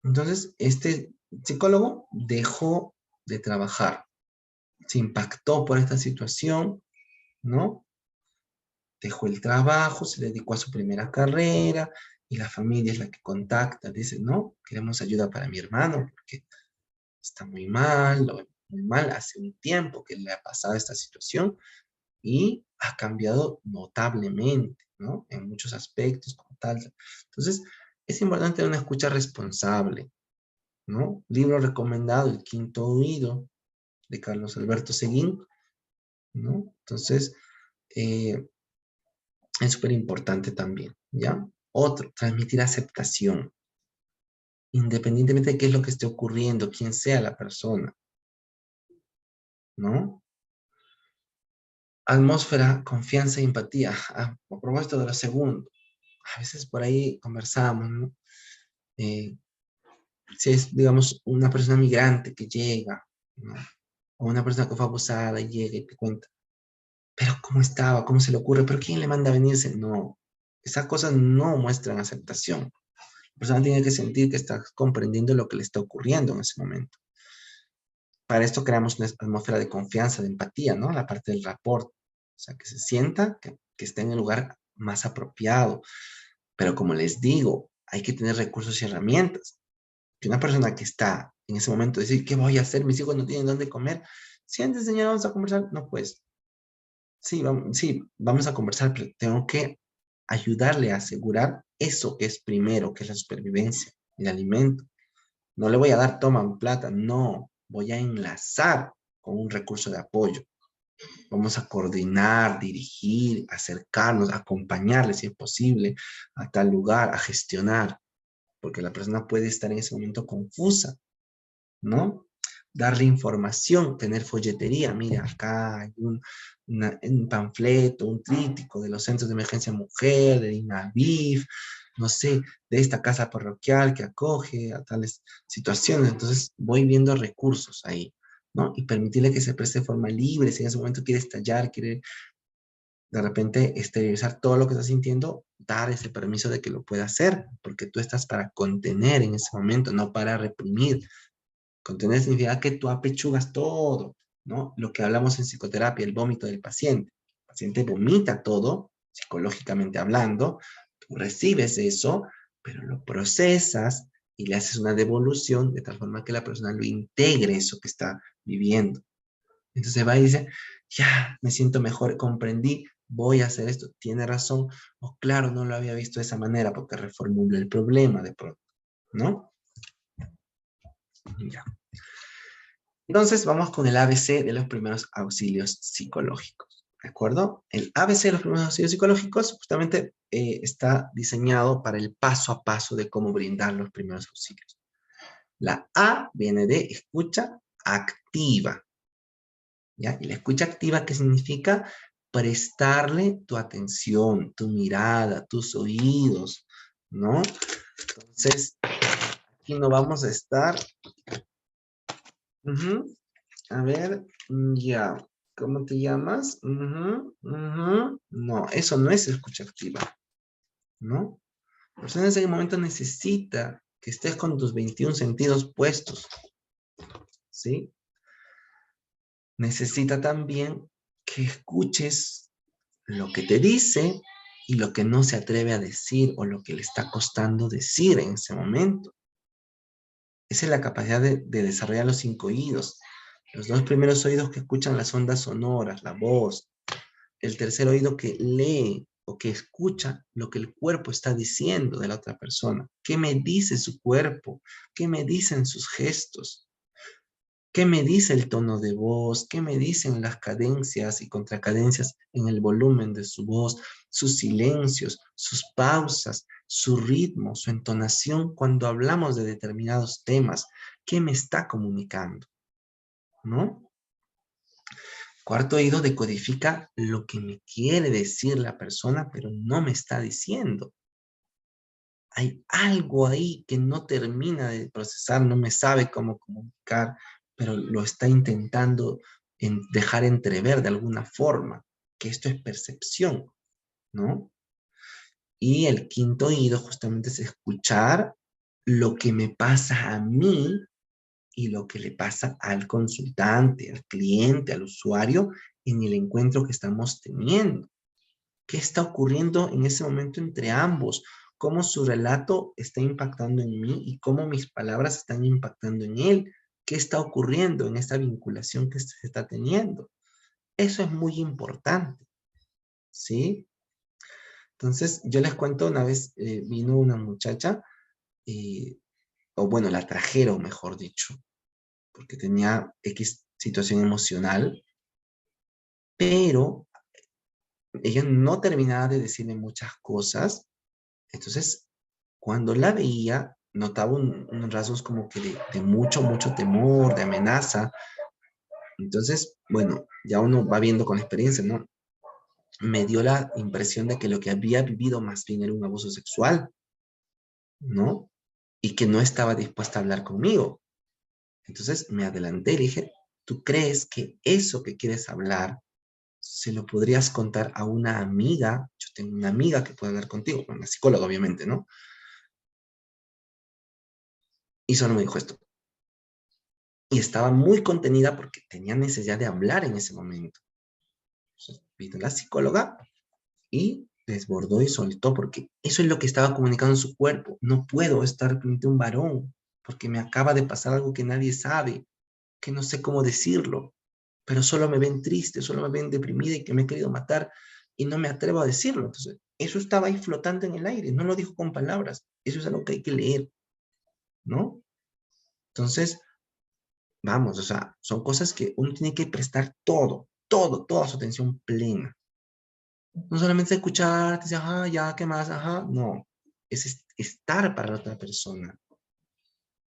Entonces, este psicólogo dejó de trabajar. Se impactó por esta situación, ¿no? Dejó el trabajo, se dedicó a su primera carrera y la familia es la que contacta, dice, no, queremos ayuda para mi hermano porque está muy mal, lo vemos muy mal, hace un tiempo que le ha pasado esta situación y ha cambiado notablemente, ¿no? En muchos aspectos como tal. Entonces, es importante una escucha responsable, ¿no? Libro recomendado, El Quinto Oído, de Carlos Alberto Seguín, ¿no? Entonces, eh, es súper importante también, ¿ya? Otro, transmitir aceptación, independientemente de qué es lo que esté ocurriendo, quién sea la persona, ¿no? Atmósfera, confianza e empatía. A propósito de lo segundo, a veces por ahí conversamos, ¿no? Eh, si es, digamos, una persona migrante que llega, ¿no? O una persona que fue abusada y llega y te cuenta, pero ¿cómo estaba? ¿Cómo se le ocurre? ¿Pero quién le manda a venirse? No, esas cosas no muestran aceptación. La persona tiene que sentir que está comprendiendo lo que le está ocurriendo en ese momento. Para esto creamos una atmósfera de confianza, de empatía, ¿no? La parte del rapport. O sea, que se sienta que está en el lugar más apropiado. Pero como les digo, hay que tener recursos y herramientas. Que una persona que está en ese momento decir, ¿qué voy a hacer? Mis hijos no tienen dónde comer. Siéntate, señora, vamos a conversar. No, pues, sí, vamos a conversar, pero tengo que ayudarle a asegurar eso que es primero, que es la supervivencia, el alimento. No le voy a dar, toma mi plata, no, voy a enlazar con un recurso de apoyo. Vamos a coordinar, dirigir, acercarnos, acompañarle si es posible a tal lugar, a gestionar, porque la persona puede estar en ese momento confusa, ¿no? Darle información, tener folletería. Mira, acá hay un panfleto, un tríptico de los centros de emergencia mujer, de INAVIF, no sé, de esta casa parroquial que acoge a tales situaciones. Entonces voy viendo recursos ahí, ¿no? Y permitirle que se preste de forma libre, si en ese momento quiere estallar, quiere de repente exteriorizar todo lo que está sintiendo, dar ese permiso de que lo pueda hacer, porque tú estás para contener en ese momento, no para reprimir. Contener significa que tú apechugas todo, ¿no? Lo que hablamos en psicoterapia, el vómito del paciente. El paciente vomita todo, psicológicamente hablando, tú recibes eso, pero lo procesas y le haces una devolución de tal forma que la persona lo integre eso que está viviendo. Entonces va y dice, ya, me siento mejor, comprendí, voy a hacer esto, tiene razón, o claro, no lo había visto de esa manera porque reformuló el problema de pronto, ¿no? Ya. Entonces vamos con el ABC de los primeros auxilios psicológicos, ¿de acuerdo? El ABC de los primeros auxilios psicológicos justamente está diseñado para el paso a paso de cómo brindar los primeros auxilios. La A viene de escucha activa, ¿ya? Y la escucha activa, ¿qué significa? Prestarle tu atención, tu mirada, tus oídos, ¿no? Entonces, aquí no vamos a estar... A ver, ya. ¿Cómo te llamas? No, eso no es escucha activa, ¿no? La persona en ese momento necesita que estés con tus 21 sentidos puestos, ¿sí? Necesita también que escuches lo que te dice y lo que no se atreve a decir o lo que le está costando decir en ese momento. Esa es la capacidad de desarrollar los 5 oídos. Los 2 primeros oídos que escuchan las ondas sonoras, la voz. El tercer oído que lee o que escucha lo que el cuerpo está diciendo de la otra persona. ¿Qué me dice su cuerpo? ¿Qué me dicen sus gestos? ¿Qué me dice el tono de voz? ¿Qué me dicen las cadencias y contracadencias en el volumen de su voz? Sus silencios, sus pausas, su ritmo, su entonación cuando hablamos de determinados temas. ¿Qué me está comunicando? ¿No? Cuarto oído decodifica lo que me quiere decir la persona, pero no me está diciendo. Hay algo ahí que no termina de procesar, no me sabe cómo comunicar, pero lo está intentando dejar entrever de alguna forma, que esto es percepción, ¿no? Y el quinto oído justamente es escuchar lo que me pasa a mí y lo que le pasa al consultante, al cliente, al usuario en el encuentro que estamos teniendo. ¿Qué está ocurriendo en ese momento entre ambos? ¿Cómo su relato está impactando en mí y cómo mis palabras están impactando en él? ¿Qué está ocurriendo en esta vinculación que se está teniendo? Eso es muy importante, ¿sí? Entonces, yo les cuento, una vez vino una muchacha, eh, o bueno, la trajeron, mejor dicho, porque tenía X situación emocional, pero ella no terminaba de decirme muchas cosas. Entonces, cuando la veía, notaba unos rasgos como que de mucho, mucho temor, de amenaza. Entonces, bueno, ya uno va viendo con experiencia, ¿no? Me dio la impresión de que lo que había vivido más bien era un abuso sexual, ¿no? Y que no estaba dispuesta a hablar conmigo. Entonces me adelanté y le dije, ¿tú crees que eso que quieres hablar se lo podrías contar a una amiga? Yo tengo una amiga que puede hablar contigo, una psicóloga obviamente, ¿no? Y solo me dijo esto. Y estaba muy contenida porque tenía necesidad de hablar en ese momento. Entonces, vino la psicóloga y desbordó y soltó porque eso es lo que estaba comunicando en su cuerpo. No puedo estar frente a un varón porque me acaba de pasar algo que nadie sabe, que no sé cómo decirlo, pero solo me ven triste, solo me ven deprimida y que me he querido matar y no me atrevo a decirlo. Entonces, eso estaba ahí flotando en el aire, no lo dijo con palabras. Eso es algo que hay que leer, ¿no? Entonces, vamos, o sea, son cosas que uno tiene que prestar toda su atención plena. No solamente escuchar, decir, ajá, ya, ¿qué más? Ajá, no. Es estar para la otra persona.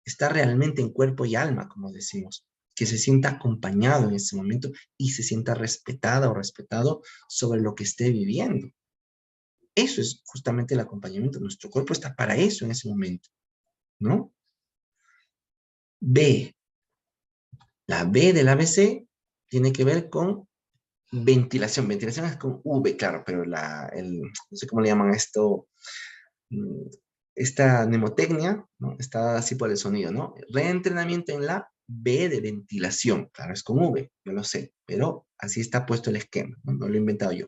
Estar realmente en cuerpo y alma, como decimos. Que se sienta acompañado en ese momento y se sienta respetada o respetado sobre lo que esté viviendo. Eso es justamente el acompañamiento. Nuestro cuerpo está para eso en ese momento, ¿no? B. La B del ABC tiene que ver con ventilación. Ventilación es con V, claro, pero no sé cómo le llaman esto, mm, esta mnemotecnia, ¿no? Está así por el sonido, ¿no? Reentrenamiento en la B de ventilación. Claro, es con V, yo lo sé, pero así está puesto el esquema, ¿no? No lo he inventado yo.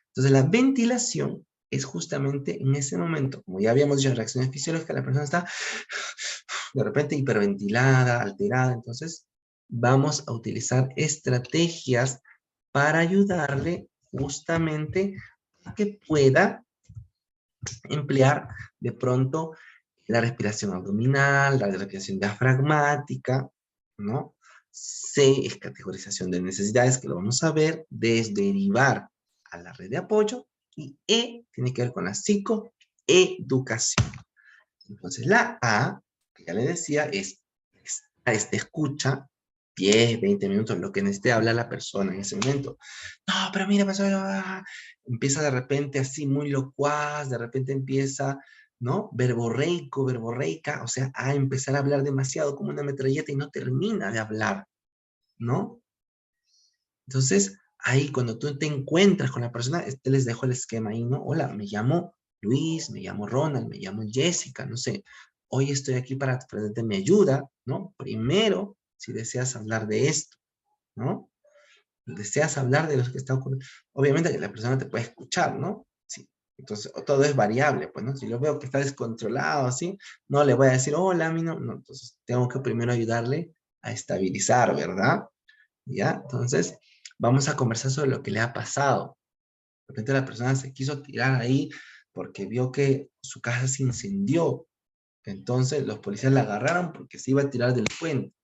Entonces, la ventilación es justamente en ese momento, como ya habíamos dicho, en reacciones fisiológicas, la persona está de repente hiperventilada, alterada, entonces vamos a utilizar estrategias para ayudarle justamente a que pueda emplear de pronto la respiración abdominal, la respiración diafragmática, ¿no? C es categorización de necesidades, que lo vamos a ver, desderivar a la red de apoyo, y E tiene que ver con la psicoeducación. Entonces la A, que ya le decía, es escucha 10, 20 minutos, lo que necesite hablar la persona en ese momento. No, pero mira, pasó, empieza de repente así muy locuaz, de repente empieza, ¿no? Verborreico, verborreica, o sea, a empezar a hablar demasiado como una metralleta y no termina de hablar, ¿no? Entonces, ahí cuando tú te encuentras con la persona, les dejo el esquema ahí, ¿no? Hola, me llamo Luis, me llamo Ronald, me llamo Jessica, no sé. Hoy estoy aquí para ofrecerte mi ayuda, ¿no? Primero, si deseas hablar de esto, ¿no? Deseas hablar de lo que está ocurriendo. Obviamente que la persona te puede escuchar, ¿no? Sí. Entonces, todo es variable, pues, ¿no? Si yo veo que está descontrolado, así, no le voy a decir, hola, a mí no, no. Entonces, tengo que primero ayudarle a estabilizar, ¿verdad? ¿Ya? Entonces, vamos a conversar sobre lo que le ha pasado. De repente la persona se quiso tirar ahí porque vio que su casa se incendió. Entonces, los policías la agarraron porque se iba a tirar del puente.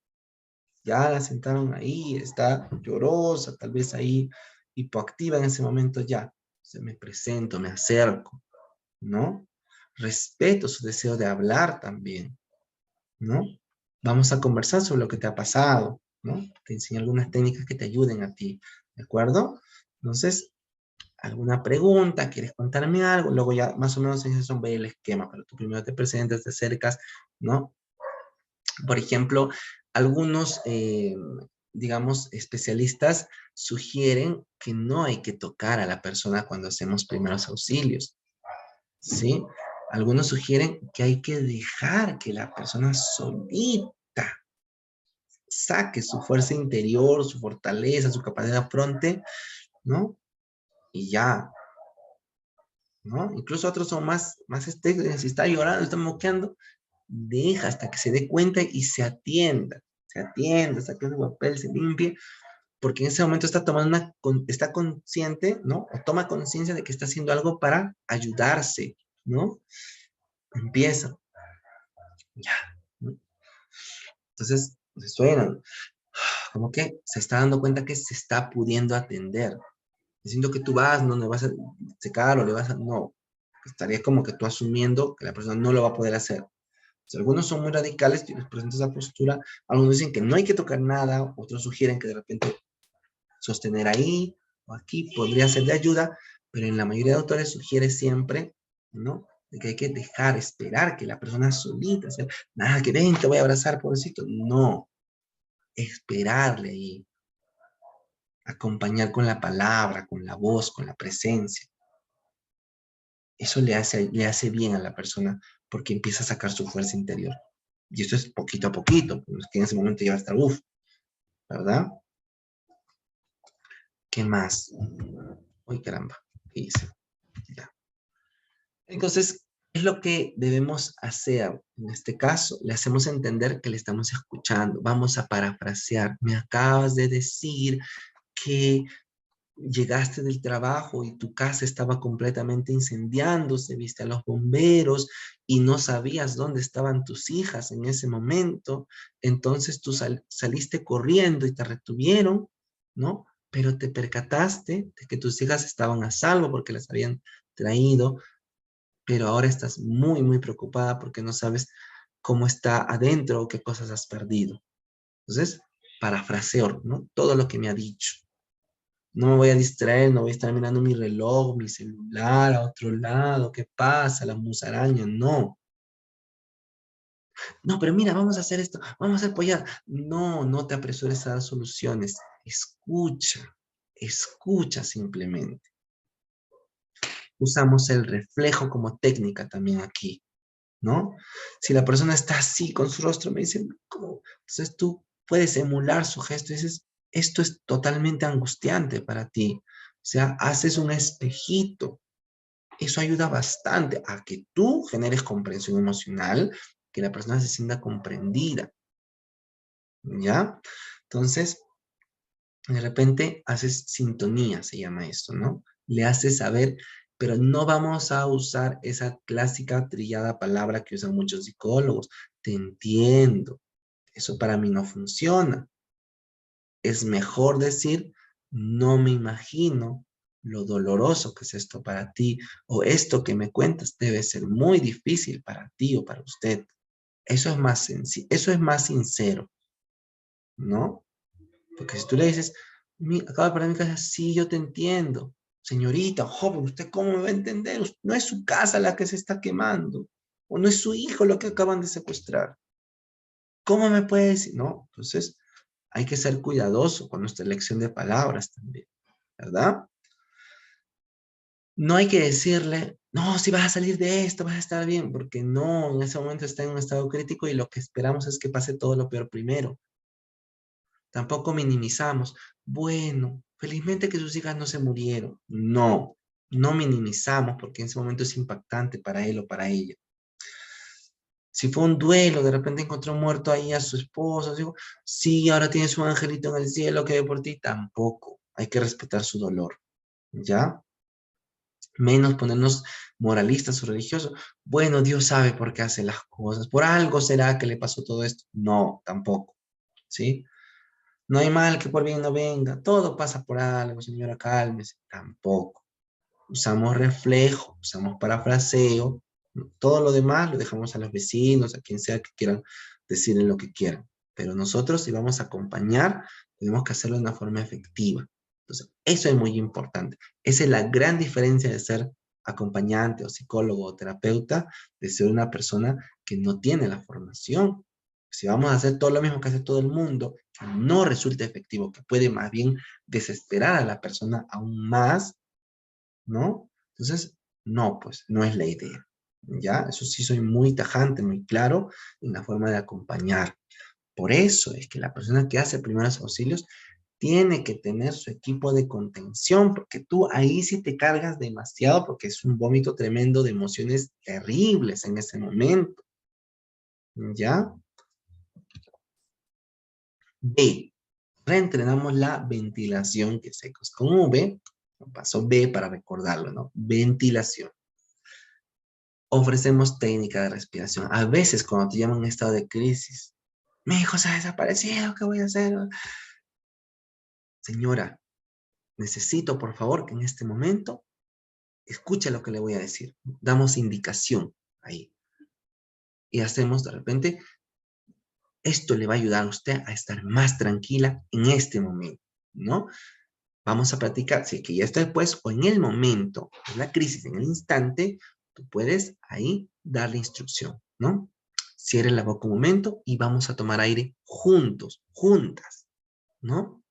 Ya la sentaron ahí, está llorosa, tal vez ahí hipoactiva en ese momento ya. Se me presento, me acerco, ¿no? Respeto su deseo de hablar también, ¿no? Vamos a conversar sobre lo que te ha pasado, ¿no? Te enseño algunas técnicas que te ayuden a ti ¿De acuerdo? Entonces, ¿alguna pregunta? ¿Quieres contarme algo? Luego ya más o menos en eso ve el esquema, pero tú primero te presentas, te acercas, ¿no? Por ejemplo, algunos, digamos, especialistas sugieren que no hay que tocar a la persona cuando hacemos primeros auxilios, ¿sí? Algunos sugieren que hay que dejar que la persona solita saque su fuerza interior, su fortaleza, su capacidad de afronte, ¿no? Y ya, ¿no? Incluso otros son más estrictos, si está llorando, está moqueando, deja hasta que se dé cuenta y se atienda, saque su papel, se limpie, porque en ese momento está tomando está consciente, ¿no? O toma conciencia de que está haciendo algo para ayudarse, ¿no? Empieza, ya, ¿no? Entonces, suena, como que se está dando cuenta que se está pudiendo atender. Diciendo que tú vas, no le vas a secar o le vas a... No, estaría como que tú asumiendo que la persona no lo va a poder hacer. Si algunos son muy radicales y les presento esa postura, algunos dicen que no hay que tocar nada, otros sugieren que de repente sostener ahí o aquí podría ser de ayuda, pero en la mayoría de autores sugiere siempre, ¿no? De que hay que dejar, esperar que la persona solita, o sea, nada, que ven, te voy a abrazar, pobrecito. No, esperarle ahí, acompañar con la palabra, con la voz, con la presencia. Eso le hace bien a la persona porque empieza a sacar su fuerza interior. Y esto es poquito a poquito, pues, que en ese momento ya va a estar, uff, ¿verdad? ¿Qué más? Uy, caramba, ¿qué hice? Ya. Entonces, ¿qué es lo que debemos hacer? En este caso, le hacemos entender que le estamos escuchando. Vamos a parafrasear. Me acabas de decir que llegaste del trabajo y tu casa estaba completamente incendiándose, viste a los bomberos y no sabías dónde estaban tus hijas en ese momento, entonces tú saliste corriendo y te retuvieron, ¿no? Pero te percataste de que tus hijas estaban a salvo porque las habían traído, pero ahora estás muy, muy preocupada porque no sabes cómo está adentro o qué cosas has perdido. Entonces, parafraseo, ¿no? Todo lo que me ha dicho. No me voy a distraer, no voy a estar mirando mi reloj, mi celular, a otro lado, qué pasa, la musaraña, no. No, pero mira, vamos a hacer esto, vamos a apoyar. No, no te apresures a dar soluciones. Escucha, escucha simplemente. Usamos el reflejo como técnica también aquí, ¿no? Si la persona está así con su rostro, me dice, ¿cómo? Entonces tú puedes emular su gesto y dices, esto es totalmente angustiante para ti. O sea, haces un espejito. Eso ayuda bastante a que tú generes comprensión emocional, que la persona se sienta comprendida, ¿ya? Entonces, de repente haces sintonía, se llama esto, ¿no? Le haces saber, pero no vamos a usar esa clásica trillada palabra que usan muchos psicólogos. Te entiendo, eso para mí no funciona. Es mejor decir, no me imagino lo doloroso que es esto para ti, o esto que me cuentas debe ser muy difícil para ti o para usted. Eso es más sencillo, eso es más sincero, ¿no? Porque si tú le dices, acaba de parar mi casa, sí, yo te entiendo. Señorita, joven, ¿usted cómo me va a entender? No es su casa la que se está quemando, o no es su hijo lo que acaban de secuestrar. ¿Cómo me puede decir? No, entonces hay que ser cuidadoso con nuestra elección de palabras también, ¿verdad? No hay que decirle, no, si vas a salir de esto, vas a estar bien, porque no, en ese momento está en un estado crítico y lo que esperamos es que pase todo lo peor primero. Tampoco minimizamos. Bueno, felizmente que sus hijas no se murieron. No, no minimizamos porque en ese momento es impactante para él o para ella. Si fue un duelo, de repente encontró muerto ahí a su esposo, digo, sí, ahora tienes un angelito en el cielo que ve por ti, tampoco. Hay que respetar su dolor, ¿ya? Menos ponernos moralistas o religiosos. Bueno, Dios sabe por qué hace las cosas. ¿Por algo será que le pasó todo esto? No, tampoco, ¿sí? No hay mal que por bien no venga. Todo pasa por algo, señora, cálmese. Tampoco. Usamos reflejo, usamos parafraseo. ¿No? Todo lo demás lo dejamos a los vecinos, a quien sea que quieran decirle lo que quieran. Pero nosotros, si vamos a acompañar, tenemos que hacerlo de una forma efectiva. Entonces, eso es muy importante. Esa es la gran diferencia de ser acompañante o psicólogo o terapeuta, de ser una persona que no tiene la formación. Si vamos a hacer todo lo mismo que hace todo el mundo, que no resulta efectivo, que puede más bien desesperar a la persona aún más, ¿no? Entonces, no, pues, no es la idea, ¿ya? Eso sí soy muy tajante, muy claro en la forma de acompañar. Por eso es que la persona que hace primeros auxilios tiene que tener su equipo de contención, porque tú ahí sí te cargas demasiado, porque es un vómito tremendo de emociones terribles en ese momento, ¿ya? B, reentrenamos la ventilación, que sé que es con V, paso B para recordarlo, ¿no? Ventilación. Ofrecemos técnica de respiración. A veces cuando te llaman en estado de crisis, mi hijo se ha desaparecido, ¿qué voy a hacer? Señora, necesito por favor que en este momento escuche lo que le voy a decir. Damos indicación ahí. Y hacemos de repente, esto le va a ayudar a usted a estar más tranquila en este momento, ¿no? Vamos a practicar, si es que ya está después o en el momento, en la crisis, en el instante, tú puedes ahí darle instrucción, ¿no? Cierre la boca un momento y vamos a tomar aire juntos, juntas, ¿no?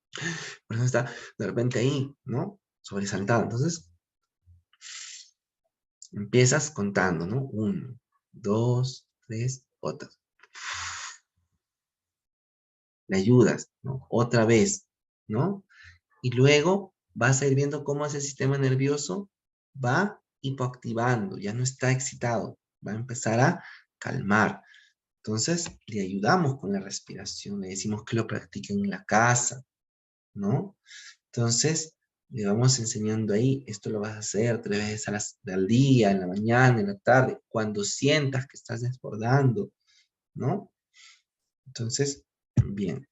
Por eso está de repente ahí, ¿no? Sobresaltada. Entonces, empiezas contando, ¿no? 1, 2, 3, otra. Le ayudas, ¿no? Otra vez, ¿no? Y luego vas a ir viendo cómo ese sistema nervioso va hipoactivando, ya no está excitado, va a empezar a calmar. Entonces, le ayudamos con la respiración, le decimos que lo practiquen en la casa, ¿no? Entonces, le vamos enseñando ahí, esto lo vas a hacer 3 veces al día, en la mañana, en la tarde, cuando sientas que estás desbordando, ¿no? Entonces, bien.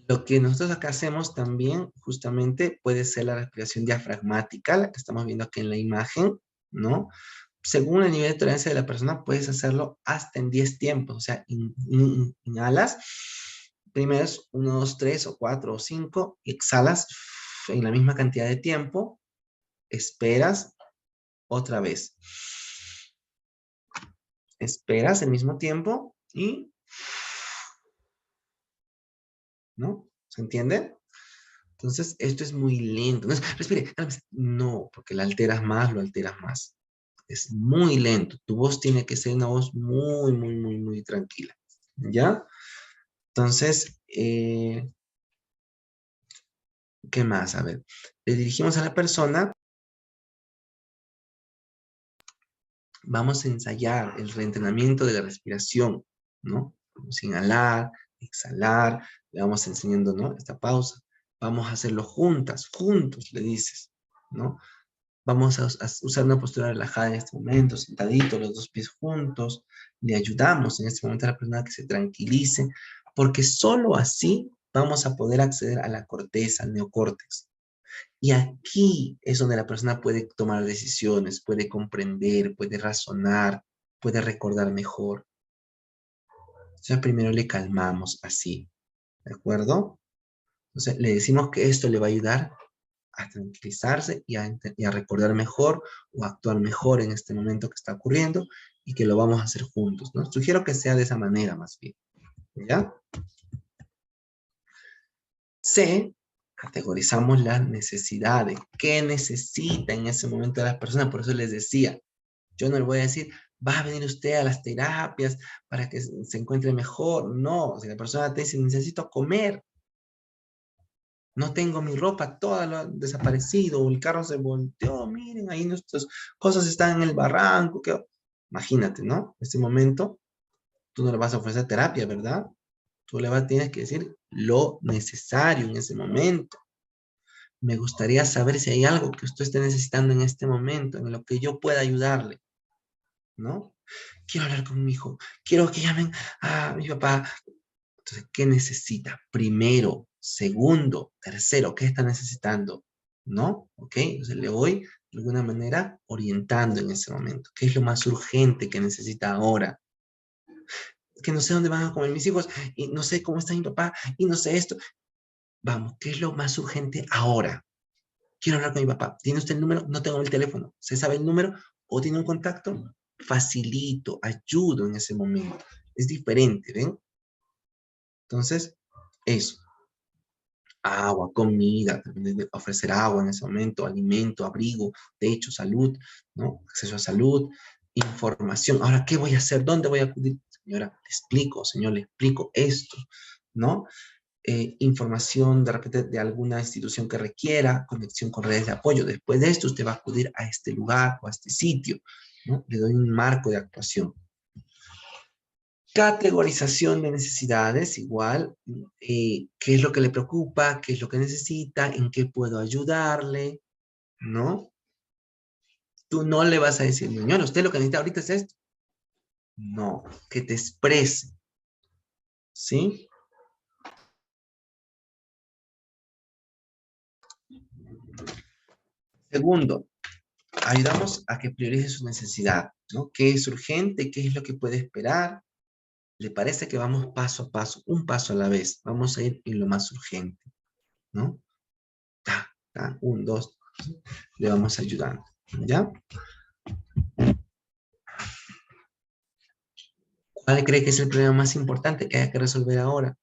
Lo que nosotros acá hacemos también, justamente, puede ser la respiración diafragmática, la que estamos viendo aquí en la imagen, ¿no? Según el nivel de tolerancia de la persona, puedes hacerlo hasta en 10 tiempos. O sea, inhalas, primero es 1, 2, 3, o 4, o 5, y exhalas en la misma cantidad de tiempo, esperas otra vez. Esperas el mismo tiempo y... ¿no? ¿Se entiende? Entonces, esto es muy lento. No, respire, cálmese. No, porque lo alteras más, lo alteras más. Es muy lento. Tu voz tiene que ser una voz muy, muy, muy, muy tranquila. ¿Ya? Entonces, ¿qué más? A ver, le dirigimos a la persona. Vamos a ensayar el reentrenamiento de la respiración, ¿no? Vamos a inhalar, exhalar, le vamos enseñando, ¿no? Esta pausa. Vamos a hacerlo juntas, juntos, le dices, ¿no? Vamos a usar una postura relajada en este momento, sentadito, los 2 pies juntos. Le ayudamos en este momento a la persona que se tranquilice, porque solo así vamos a poder acceder a la corteza, al neocórtex. Y aquí es donde la persona puede tomar decisiones, puede comprender, puede razonar, puede recordar mejor. Entonces primero le calmamos así, ¿de acuerdo? Entonces le decimos que esto le va a ayudar a tranquilizarse y a recordar mejor o a actuar mejor en este momento que está ocurriendo y que lo vamos a hacer juntos, ¿no? Sugiero que sea de esa manera más bien, ¿ya? C, categorizamos las necesidades. ¿Qué necesita en ese momento la persona? Por eso les decía, yo no le voy a decir, va a venir usted a las terapias para que se encuentre mejor. No, si la persona te dice, necesito comer, no tengo mi ropa, toda lo ha desaparecido, o el carro se volteó, miren, ahí nuestras cosas están en el barranco. Imagínate, ¿no? En este momento, tú no le vas a ofrecer terapia, ¿verdad? Tú tienes que decir lo necesario en ese momento. Me gustaría saber si hay algo que usted esté necesitando en este momento, en lo que yo pueda ayudarle, ¿no? Quiero hablar con mi hijo, quiero que llamen a mi papá. Entonces, ¿qué necesita? Primero, segundo, tercero, ¿qué está necesitando? ¿No? ¿Ok? Entonces le voy de alguna manera orientando en ese momento. ¿Qué es lo más urgente que necesita ahora? Que no sé dónde van a comer mis hijos, y no sé cómo está mi papá, y no sé esto. Vamos, ¿qué es lo más urgente ahora? Quiero hablar con mi papá. ¿Tiene usted el número? No tengo el teléfono. ¿Se sabe el número? ¿O tiene un contacto? Facilito, ayudo en ese momento. Es diferente, ¿ven? Entonces, eso. Agua, comida, ofrecer agua en ese momento, alimento, abrigo, techo, salud, ¿no? Acceso a salud, información. Ahora, ¿qué voy a hacer? ¿Dónde voy a acudir? Señora, le explico, señor, le explico esto, ¿no? Información de repente de alguna institución que requiera, conexión con redes de apoyo. Después de esto, usted va a acudir a este lugar o a este sitio, ¿no? Le doy un marco de actuación. Categorización de necesidades, igual, qué es lo que le preocupa, qué es lo que necesita, en qué puedo ayudarle, ¿no? Tú no le vas a decir, señor, usted lo que necesita ahorita es esto. No, que te exprese, ¿sí? Segundo, ayudamos a que priorice su necesidad, ¿no? ¿Qué es urgente? ¿Qué es lo que puede esperar? ¿Le parece que vamos paso a paso, un paso a la vez? Vamos a ir en lo más urgente, ¿no? Ta, ta, un, dos, le vamos ayudando, ¿ya? ¿Cuál cree que es el problema más importante que haya que resolver ahora?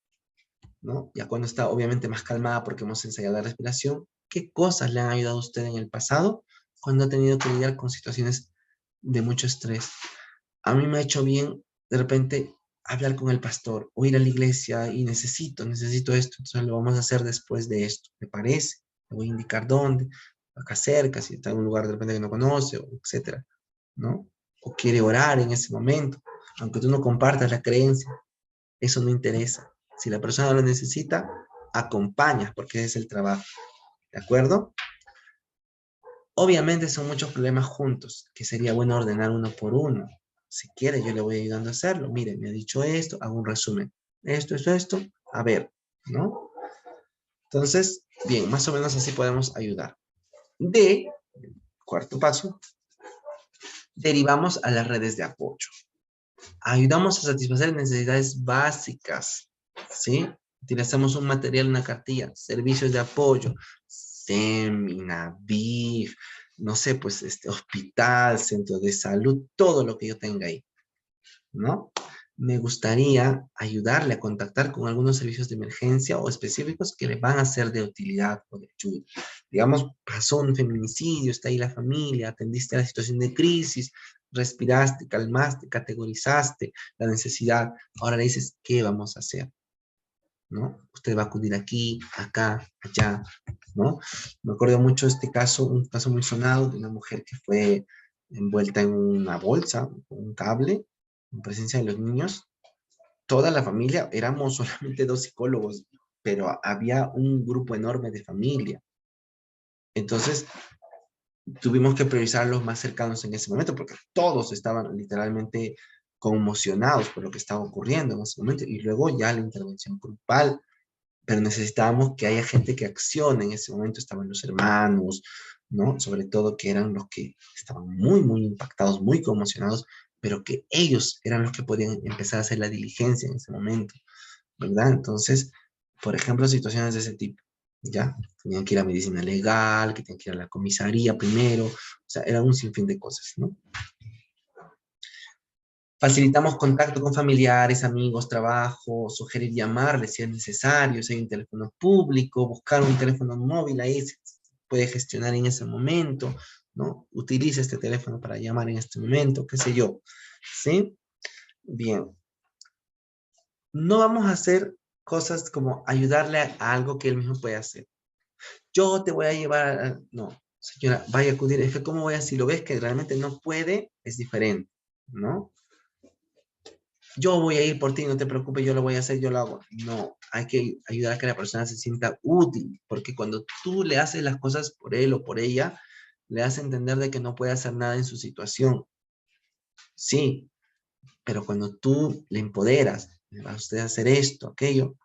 ¿No? Ya cuando está obviamente más calmada porque hemos ensayado la respiración, ¿qué cosas le han ayudado a usted en el pasado cuando ha tenido que lidiar con situaciones de mucho estrés? A mí me ha hecho bien de repente hablar con el pastor o ir a la iglesia y necesito esto, entonces lo vamos a hacer después de esto, ¿me parece? Le voy a indicar dónde, acá cerca, si está en un lugar de repente que no conoce, o etcétera, ¿no? O quiere orar en ese momento, aunque tú no compartas la creencia, eso no interesa. Si la persona lo necesita, acompañas, porque ese es el trabajo, ¿de acuerdo? Obviamente son muchos problemas juntos, que sería bueno ordenar uno por uno. Si quiere, yo le voy ayudando a hacerlo. Mire, me ha dicho esto, hago un resumen. Esto, a ver, ¿no? Entonces, bien, más o menos así podemos ayudar. Cuarto paso, derivamos a las redes de apoyo. Ayudamos a satisfacer necesidades básicas, ¿sí? Utilizamos un material, una cartilla, servicios de apoyo, Semina, BIF, no sé, pues hospital, centro de salud, todo lo que yo tenga ahí, ¿no? Me gustaría ayudarle a contactar con algunos servicios de emergencia o específicos que le van a ser de utilidad o de ayuda. Digamos, pasó un feminicidio, está ahí la familia, atendiste a la situación de crisis, respiraste, calmaste, categorizaste la necesidad. Ahora le dices, ¿qué vamos a hacer? ¿No? Usted va a acudir aquí, acá, allá, ¿no? Me acuerdo mucho de este caso, un caso muy sonado de una mujer que fue envuelta en una bolsa, un cable, en presencia de los niños. Toda la familia, éramos solamente 2 psicólogos, pero había un grupo enorme de familia. Entonces, tuvimos que priorizar a los más cercanos en ese momento, porque todos estaban literalmente conmocionados por lo que estaba ocurriendo en ese momento, y luego ya la intervención grupal, pero necesitábamos que haya gente que accione en ese momento, estaban los hermanos, ¿no? Sobre todo que eran los que estaban muy impactados, muy conmocionados, pero que ellos eran los que podían empezar a hacer la diligencia en ese momento, ¿verdad? Entonces, por ejemplo, situaciones de ese tipo, ¿ya? Tenían que ir a medicina legal, que tenían que ir a la comisaría primero, o sea, era un sinfín de cosas, ¿no? Facilitamos contacto con familiares, amigos, trabajo, sugerir llamarles si es necesario, si hay un teléfono público, buscar un teléfono móvil, ahí se puede gestionar en ese momento, ¿no? Utiliza este teléfono para llamar en este momento, qué sé yo, ¿sí? Bien. No vamos a hacer cosas como ayudarle a algo que él mismo puede hacer. Yo te voy a llevar, no, señora, vaya a acudir, es que cómo voy a, si lo ves que realmente no puede, es diferente, ¿no? Yo voy a ir por ti, no te preocupes, yo lo voy a hacer, yo lo hago. No, hay que ayudar a que la persona se sienta útil, porque cuando tú le haces las cosas por él o por ella, le hace entender de que no puede hacer nada en su situación. Sí, pero cuando tú le empoderas, le vas a usted a hacer esto, aquello,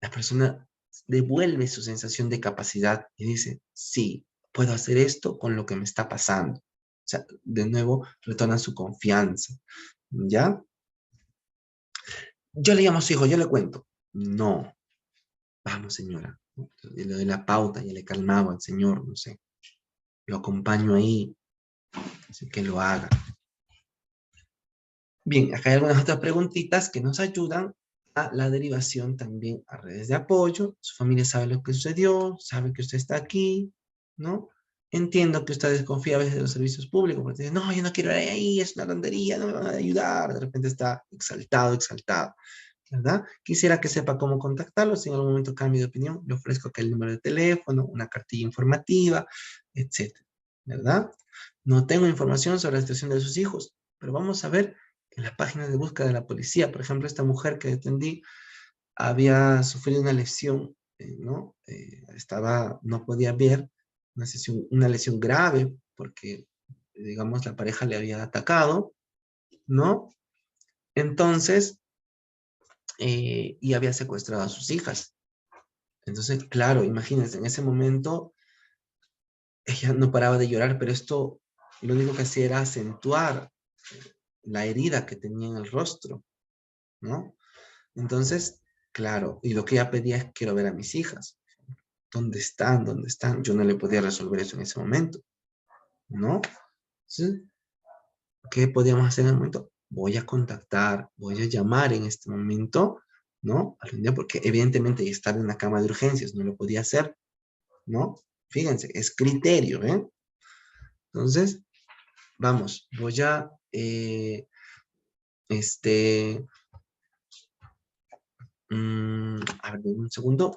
la persona devuelve su sensación de capacidad y dice, sí, puedo hacer esto con lo que me está pasando. O sea, de nuevo, retorna su confianza, ¿ya? Yo le llamo a su hijo, yo le cuento. No, vamos señora, Y le doy la pauta, y le calmaba al señor, no sé. Lo acompaño ahí, así que lo haga. Bien, acá hay algunas otras preguntitas que nos ayudan a la derivación también a redes de apoyo. Su familia sabe lo que sucedió, sabe que usted está aquí, ¿no? Entiendo que usted desconfía a veces de los servicios públicos, porque dice, no, yo no quiero ir ahí, es una tontería, no me van a ayudar. De repente está exaltado, exaltado, ¿verdad? Quisiera que sepa cómo contactarlo. Si en algún momento cambie de opinión, le ofrezco aquí el número de teléfono, una cartilla informativa, etcétera, ¿verdad? No tengo información sobre la situación de sus hijos, pero vamos a ver en las páginas de búsqueda de la policía. Por ejemplo, esta mujer que atendí había sufrido una lesión, ¿no? No podía ver, una lesión grave, porque, digamos, la pareja le había atacado, ¿no? Entonces, y había secuestrado a sus hijas. Entonces, claro, imagínense, en ese momento ella no paraba de llorar, pero esto lo único que hacía era acentuar la herida que tenía en el rostro, ¿no? Entonces, claro, y lo que ella pedía es: quiero ver a mis hijas. ¿Dónde están? ¿Dónde están? Yo no le podía resolver eso en ese momento, ¿no? ¿Sí? ¿Qué podíamos hacer en el momento? Voy a contactar, voy a llamar en este momento, ¿no? Porque evidentemente ella estaba en una cama de urgencias, no lo podía hacer, ¿no? Fíjense, es criterio, ¿eh? Entonces, vamos, voy a, este, a ver, un segundo.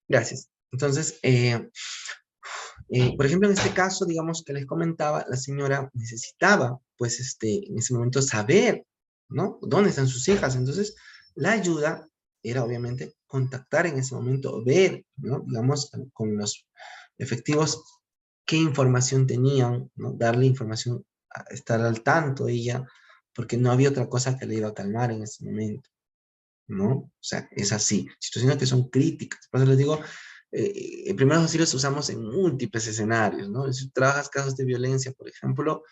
Gracias. Entonces, por ejemplo, en este caso, digamos que les comentaba, la señora necesitaba, pues, en ese momento saber, ¿no? ¿Dónde están sus hijas? Entonces, la ayuda era, obviamente, contactar en ese momento, ver, ¿no? Digamos, con los efectivos, qué información tenían, ¿no? Darle información, estar al tanto de ella, porque no había otra cosa que le iba a calmar en ese momento, ¿no? O sea, es así. Situaciones que son críticas. Por eso les digo, en primeros auxilios usamos en múltiples escenarios, ¿no? Si trabajas casos de violencia, por ejemplo,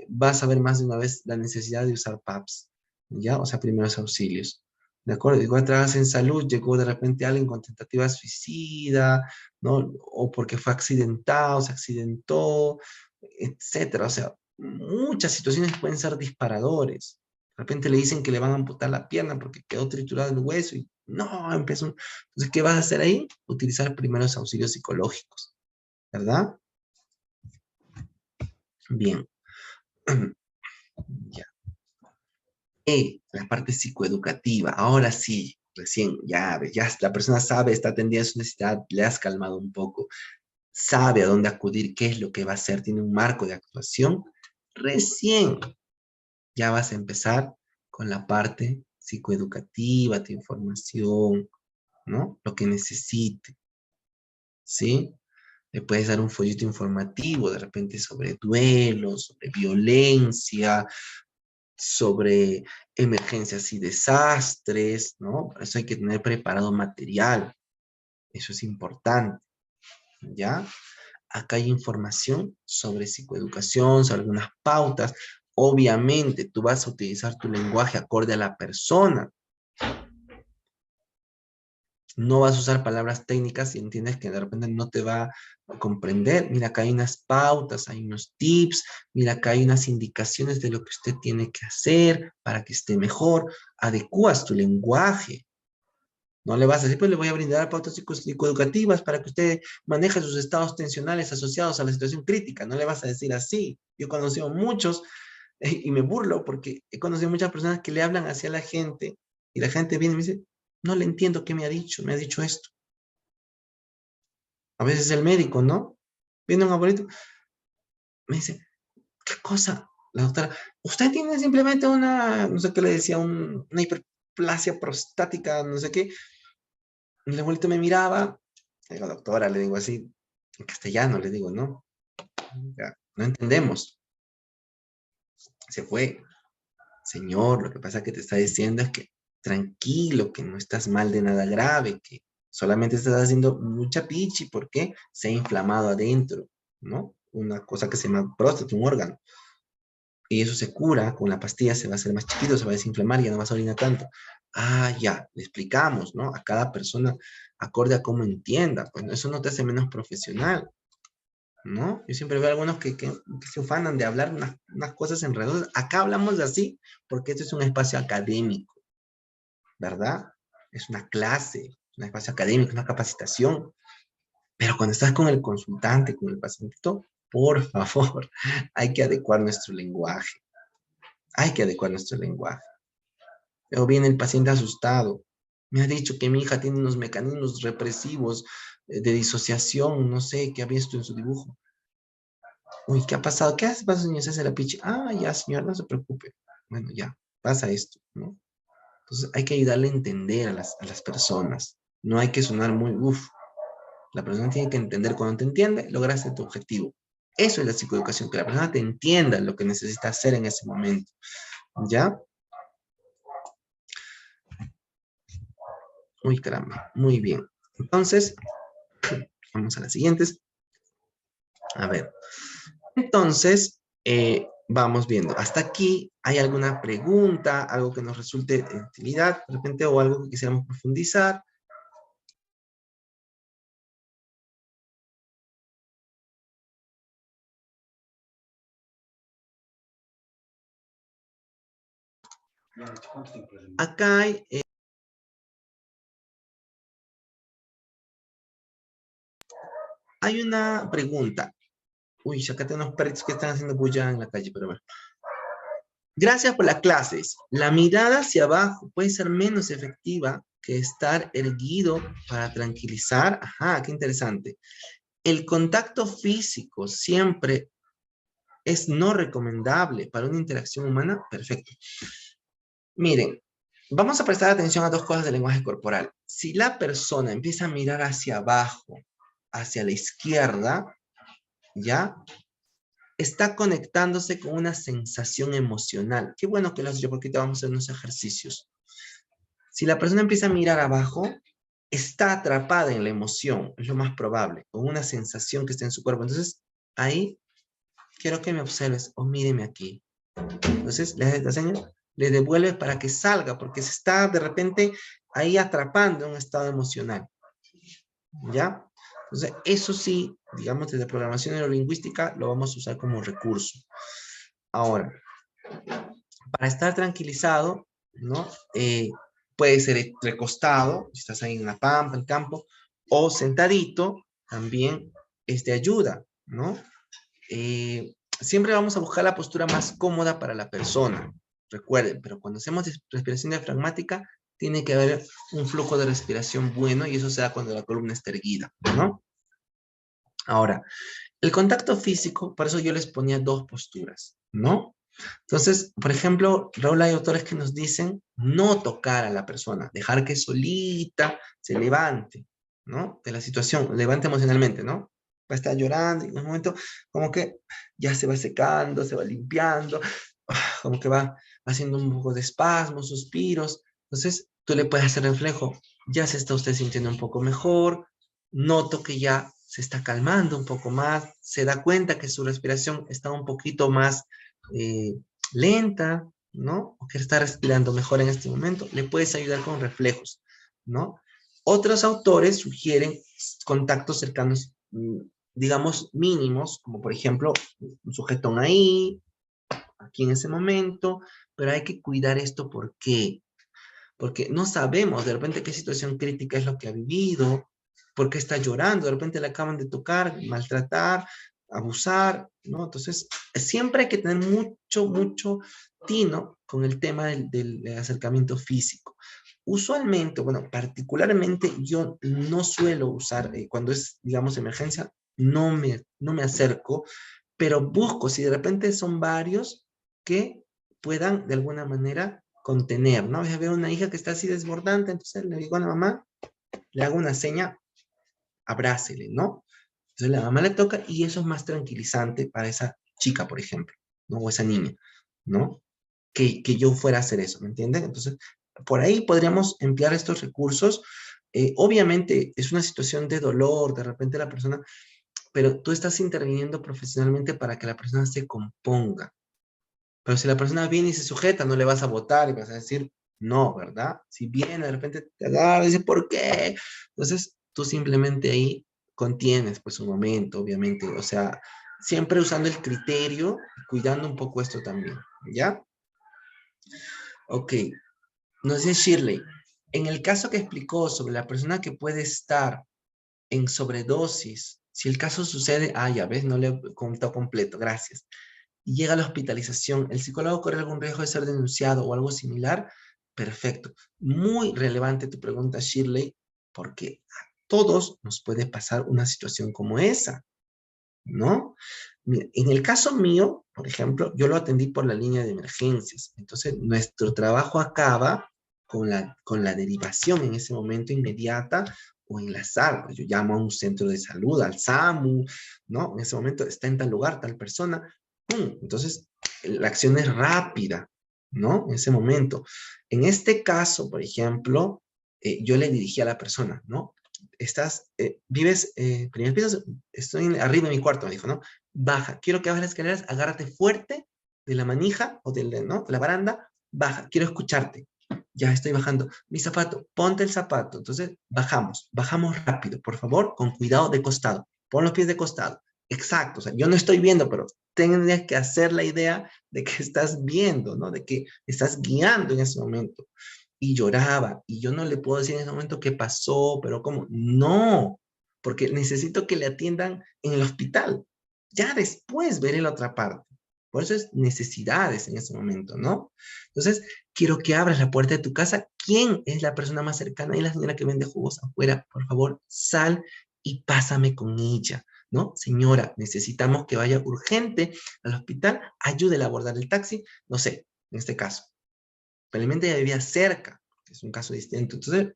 vas a ver más de una vez la necesidad de usar PAPs, ¿ya? O sea, primeros auxilios. ¿De acuerdo? Igual trabajas en salud, llegó de repente alguien con tentativa suicida, ¿no? O porque fue accidentado, se accidentó, etcétera. O sea, muchas situaciones pueden ser disparadores. De repente le dicen que le van a amputar la pierna porque quedó triturado el hueso y no, empezó. Entonces, ¿qué vas a hacer ahí? Utilizar primeros auxilios psicológicos, ¿verdad? Bien. Ya. La parte psicoeducativa. Ahora sí, recién, ya la persona sabe, está atendiendo su necesidad, le has calmado un poco, sabe a dónde acudir, qué es lo que va a hacer, tiene un marco de actuación. Recién ya vas a empezar con la parte psicoeducativa, tu información, ¿no? Lo que necesite, ¿sí? Le puedes dar un folleto informativo de repente sobre duelos, sobre violencia, sobre emergencias y desastres, ¿no? Por eso hay que tener preparado material. Eso es importante, ¿ya? Acá hay información sobre psicoeducación, sobre algunas pautas. Obviamente, tú vas a utilizar tu lenguaje acorde a la persona. No vas a usar palabras técnicas si entiendes que de repente no te va a comprender. Mira, acá hay unas pautas, hay unos tips, mira, acá hay unas indicaciones de lo que usted tiene que hacer para que esté mejor. Adecuas tu lenguaje. No le vas a decir, pues le voy a brindar pautas psicoeducativas para que usted maneje sus estados tensionales asociados a la situación crítica. No le vas a decir así. Yo he conocido muchos, y me burlo porque he conocido muchas personas que le hablan hacia la gente y la gente viene y me dice, no le entiendo qué me ha dicho esto. A veces el médico, ¿no? Viene un abuelito, me dice, ¿qué cosa? La doctora, usted tiene simplemente una, no sé qué le decía, una hiperplasia prostática, no sé qué. Y el abuelito me miraba, le digo, doctora, le digo así, en castellano, le digo, ¿no? Ya, no entendemos. Se fue. Señor, lo que pasa que te está diciendo es que tranquilo, que no estás mal de nada grave, que solamente estás haciendo mucha pichi porque se ha inflamado adentro, ¿no? Una cosa que se llama próstata, un órgano. Y eso se cura, con la pastilla se va a hacer más chiquito, se va a desinflamar, ya no vas a orinar tanto. Ah, ya, le explicamos, ¿no? A cada persona acorde a cómo entienda, pues eso no te hace menos profesional, ¿no? Yo siempre veo algunos que se ufanan de hablar unas cosas enredadas. Acá hablamos de así porque este es un espacio académico, ¿verdad? Es una clase, un espacio académico, una capacitación. Pero cuando estás con el consultante, con el pacientito, por favor, hay que adecuar nuestro lenguaje. Hay que adecuar nuestro lenguaje. Luego viene el paciente asustado. Me ha dicho que mi hija tiene unos mecanismos represivos de disociación, no sé, qué ha visto en su dibujo. Uy, ¿qué ha pasado? ¿Qué hace? Pasa, señor César Pichi. Ah, ya, señor, no se preocupe. Bueno, ya, pasa esto, ¿no? Entonces hay que ayudarle a entender a las personas. No hay que sonar muy, uff. La persona tiene que entender. Cuando te entiende, lograste tu objetivo. Eso es la psicoeducación, que la persona te entienda lo que necesita hacer en ese momento. ¿Ya? Uy, caramba. Muy bien. Entonces, vamos a las siguientes. A ver. Entonces, vamos viendo. Hasta aquí, ¿hay alguna pregunta, algo que nos resulte de utilidad, de repente, o algo que quisiéramos profundizar? Acá hay una pregunta. Uy, acá tengo unos perritos que están haciendo bulla en la calle, pero bueno. Gracias por las clases. La mirada hacia abajo puede ser menos efectiva que estar erguido para tranquilizar. Ajá, qué interesante. El contacto físico siempre es no recomendable para una interacción humana. Perfecto. Miren, vamos a prestar atención a dos cosas del lenguaje corporal. Si la persona empieza a mirar hacia abajo, hacia la izquierda, ¿ya? Está conectándose con una sensación emocional. Qué bueno que lo has dicho, porque ahorita vamos a hacer unos ejercicios. Si la persona empieza a mirar abajo, está atrapada en la emoción, es lo más probable, con una sensación que está en su cuerpo. Entonces, ahí quiero que me observes o míreme aquí. Entonces, le das esta señal, le devuelve para que salga, porque se está de repente ahí atrapando en un estado emocional. ¿Ya? Entonces, eso sí, digamos, desde programación neurolingüística lo vamos a usar como recurso. Ahora, para estar tranquilizado, ¿no? Puede ser recostado, si estás ahí en la pampa, en el campo, o sentadito, también es de ayuda, ¿no? Siempre vamos a buscar la postura más cómoda para la persona, recuerden, pero cuando hacemos respiración diafragmática, tiene que haber un flujo de respiración bueno y eso se da cuando la columna está erguida, ¿no? Ahora, el contacto físico, por eso yo les ponía dos posturas, ¿no? Entonces, por ejemplo, Raúl, hay autores que nos dicen no tocar a la persona, dejar que solita se levante, ¿no? De la situación, levante emocionalmente, ¿no? Va a estar llorando y en un momento como que ya se va secando, se va limpiando, como que va haciendo un poco de espasmos, suspiros. Entonces, tú le puedes hacer reflejo, ya se está usted sintiendo un poco mejor, noto que ya se está calmando un poco más, se da cuenta que su respiración está un poquito más eh, lenta, ¿no? O que está respirando mejor en este momento, le puedes ayudar con reflejos, ¿no? Otros autores sugieren contactos cercanos, digamos, mínimos, como por ejemplo, un sujetón ahí, aquí en ese momento, pero hay que cuidar esto. ¿Por qué? Porque no sabemos de repente qué situación crítica es lo que ha vivido, por qué está llorando, de repente le acaban de tocar, maltratar, abusar, ¿no? Entonces, siempre hay que tener mucho tino con el tema del acercamiento físico. Usualmente, bueno, particularmente yo no suelo usar, cuando es, digamos, emergencia, no me acerco, pero busco, si de repente son varios, que puedan de alguna manera contener, ¿no? Ya veo una hija que está así desbordante, entonces le digo a la mamá, le hago una seña, abrácele, ¿no? Entonces la mamá le toca y eso es más tranquilizante para esa chica, por ejemplo, ¿no? O esa niña. ¿no? Que yo fuera a hacer eso, ¿me entienden? Entonces, por ahí podríamos emplear estos recursos. Obviamente es una situación de dolor, de repente la persona, pero tú estás interviniendo profesionalmente para que la persona se componga. Pero si la persona viene y se sujeta, no le vas a votar y vas a decir, no, ¿verdad? Si viene, de repente te agarra y dice, ¿por qué? Entonces, tú simplemente ahí contienes, pues, un momento, obviamente. O sea, siempre usando el criterio, cuidando un poco esto también, ¿ya? Ok, no sé, Shirley, en el caso que explicó sobre la persona que puede estar en sobredosis, si el caso sucede, ya ves, no le he contado completo, gracias, y llega a la hospitalización, ¿el psicólogo corre algún riesgo de ser denunciado o algo similar? Perfecto. Muy relevante tu pregunta, Shirley, porque a todos nos puede pasar una situación como esa, ¿no? Mira, en el caso mío, por ejemplo, yo lo atendí por la línea de emergencias. Entonces, nuestro trabajo acaba con la derivación en ese momento inmediata o enlazar. Pues yo llamo a un centro de salud, al SAMU, ¿no? En ese momento está en tal lugar, tal persona. ¡Pum! Entonces, la acción es rápida, ¿no? En ese momento. En este caso, por ejemplo, yo le dirigí a la persona, ¿no? Vives, primer piso, estoy arriba de mi cuarto, me dijo, ¿no? Baja, quiero que bajes las escaleras, agárrate fuerte de la manija o ¿no? de la baranda, baja, quiero escucharte. Ya estoy bajando. Mi zapato, ponte el zapato. Entonces, bajamos rápido, por favor, con cuidado de costado. Pon los pies de costado. Exacto, o sea, yo no estoy viendo, pero tendrías que hacer la idea de que estás viendo, ¿no? De que estás guiando en ese momento. Y lloraba, y yo no le puedo decir en ese momento qué pasó, pero como, no, porque necesito que le atiendan en el hospital. Ya después veré la otra parte. Por eso es necesidades en ese momento, ¿no? Entonces, quiero que abras la puerta de tu casa. ¿Quién es la persona más cercana? Y la señora que vende jugos afuera, por favor, sal y pásame con ella, ¿no? Señora, necesitamos que vaya urgente al hospital, ayúdela a abordar el taxi, no sé, en este caso. Probablemente ella vivía cerca, que es un caso distinto. Entonces,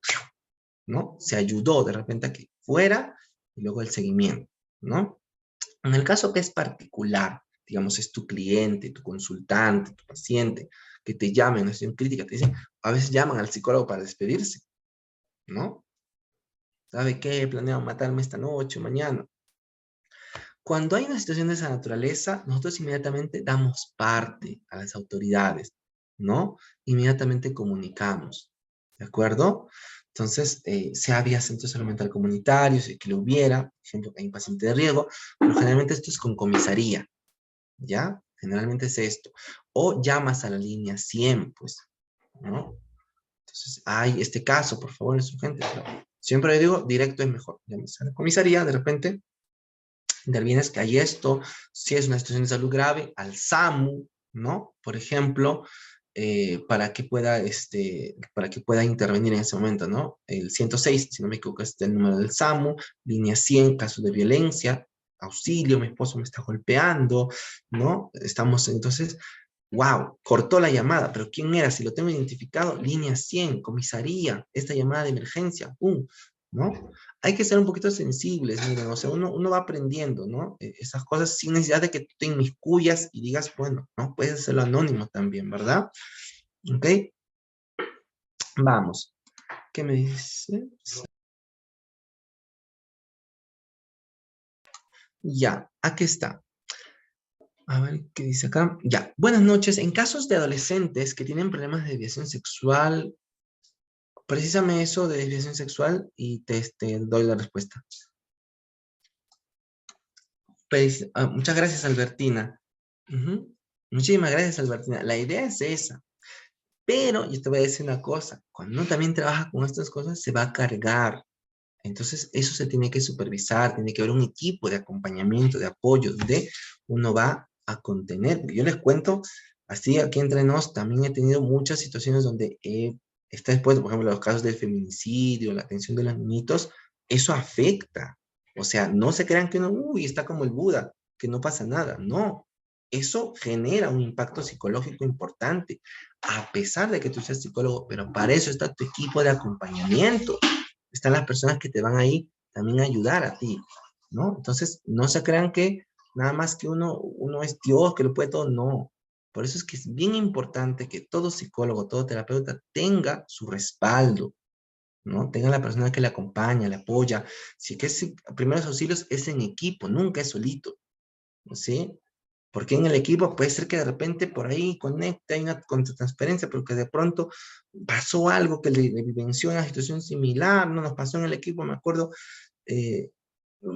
¿no? Se ayudó de repente a que fuera y luego el seguimiento, ¿no? En el caso que es particular, digamos, es tu cliente, tu consultante, tu paciente, que te llame en una situación crítica, te dicen, a veces llaman al psicólogo para despedirse, ¿no? ¿Sabe qué? Planeo matarme esta noche o mañana. Cuando hay una situación de esa naturaleza, nosotros inmediatamente damos parte a las autoridades, ¿no? Inmediatamente comunicamos, ¿de acuerdo? Entonces, sea vía centro de salud mental comunitario, si que lo hubiera, por ejemplo, que hay un paciente de riesgo, pero generalmente esto es con comisaría, ¿ya? Generalmente es esto. O llamas a la línea 100, pues, ¿no? Entonces, hay este caso, por favor, es urgente. Pero siempre digo, directo es mejor. Llamas a la comisaría, de repente, intervienes que hay esto, si es una situación de salud grave, al SAMU, ¿no? Por ejemplo, para que pueda intervenir en ese momento, ¿no? El 106, si no me equivoco, es el número del SAMU, línea 100, casos de violencia, auxilio, mi esposo me está golpeando, ¿no? Estamos entonces, wow, cortó la llamada, pero ¿quién era? Si lo tengo identificado, línea 100, comisaría, esta llamada de emergencia, ¡pum! ¿No? Hay que ser un poquito sensibles, miren, o sea, uno va aprendiendo, ¿no? Esas cosas sin necesidad de que tú te inmiscuyas y digas, bueno, ¿no? Puedes hacerlo anónimo también, ¿verdad? ¿Ok? Vamos. ¿Qué me dice? Ya, aquí está. A ver, ¿qué dice acá? Ya, buenas noches. En casos de adolescentes que tienen problemas de desviación sexual, precisame eso de desviación sexual y te doy la respuesta. Muchas gracias, Albertina. Ujú. Muchísimas gracias, Albertina. La idea es esa. Pero yo te voy a decir una cosa. Cuando uno también trabaja con estas cosas, se va a cargar. Entonces, eso se tiene que supervisar, tiene que haber un equipo de acompañamiento, de apoyo, donde uno va a contener. Porque yo les cuento, así aquí entre nos, también he tenido muchas situaciones donde está después, por ejemplo, los casos del feminicidio, la atención de los niñitos, eso afecta. O sea, no se crean que uno, uy, está como el Buda, que no pasa nada. No, eso genera un impacto psicológico importante, a pesar de que tú seas psicólogo, pero para eso está tu equipo de acompañamiento, están las personas que te van a ir también a ayudar a ti, ¿no? Entonces, no se crean que nada más que uno es Dios, que lo puede todo, no. Por eso es que es bien importante que todo psicólogo, todo terapeuta tenga su respaldo, ¿no? Tenga la persona que le acompaña, le apoya. Si que es primeros auxilios es en equipo, nunca es solito, ¿sí? Porque en el equipo puede ser que de repente por ahí conecte, hay una contratransferencia, pero que de pronto pasó algo que le vivenció una situación similar, no nos pasó en el equipo, me acuerdo, eh,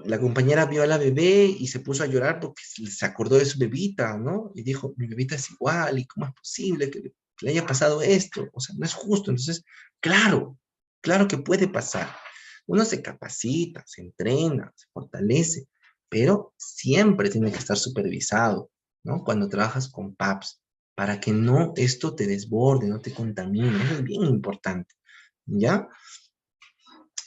la compañera vio a la bebé y se puso a llorar porque se acordó de su bebita, ¿no? Y dijo, mi bebita es igual, ¿y cómo es posible que le haya pasado esto? O sea, no es justo. Entonces, claro, claro que puede pasar. Uno se capacita, se entrena, se fortalece, pero siempre tiene que estar supervisado, ¿no? Cuando trabajas con PAPs, para que no esto te desborde, no te contamine. Eso es bien importante, ¿ya?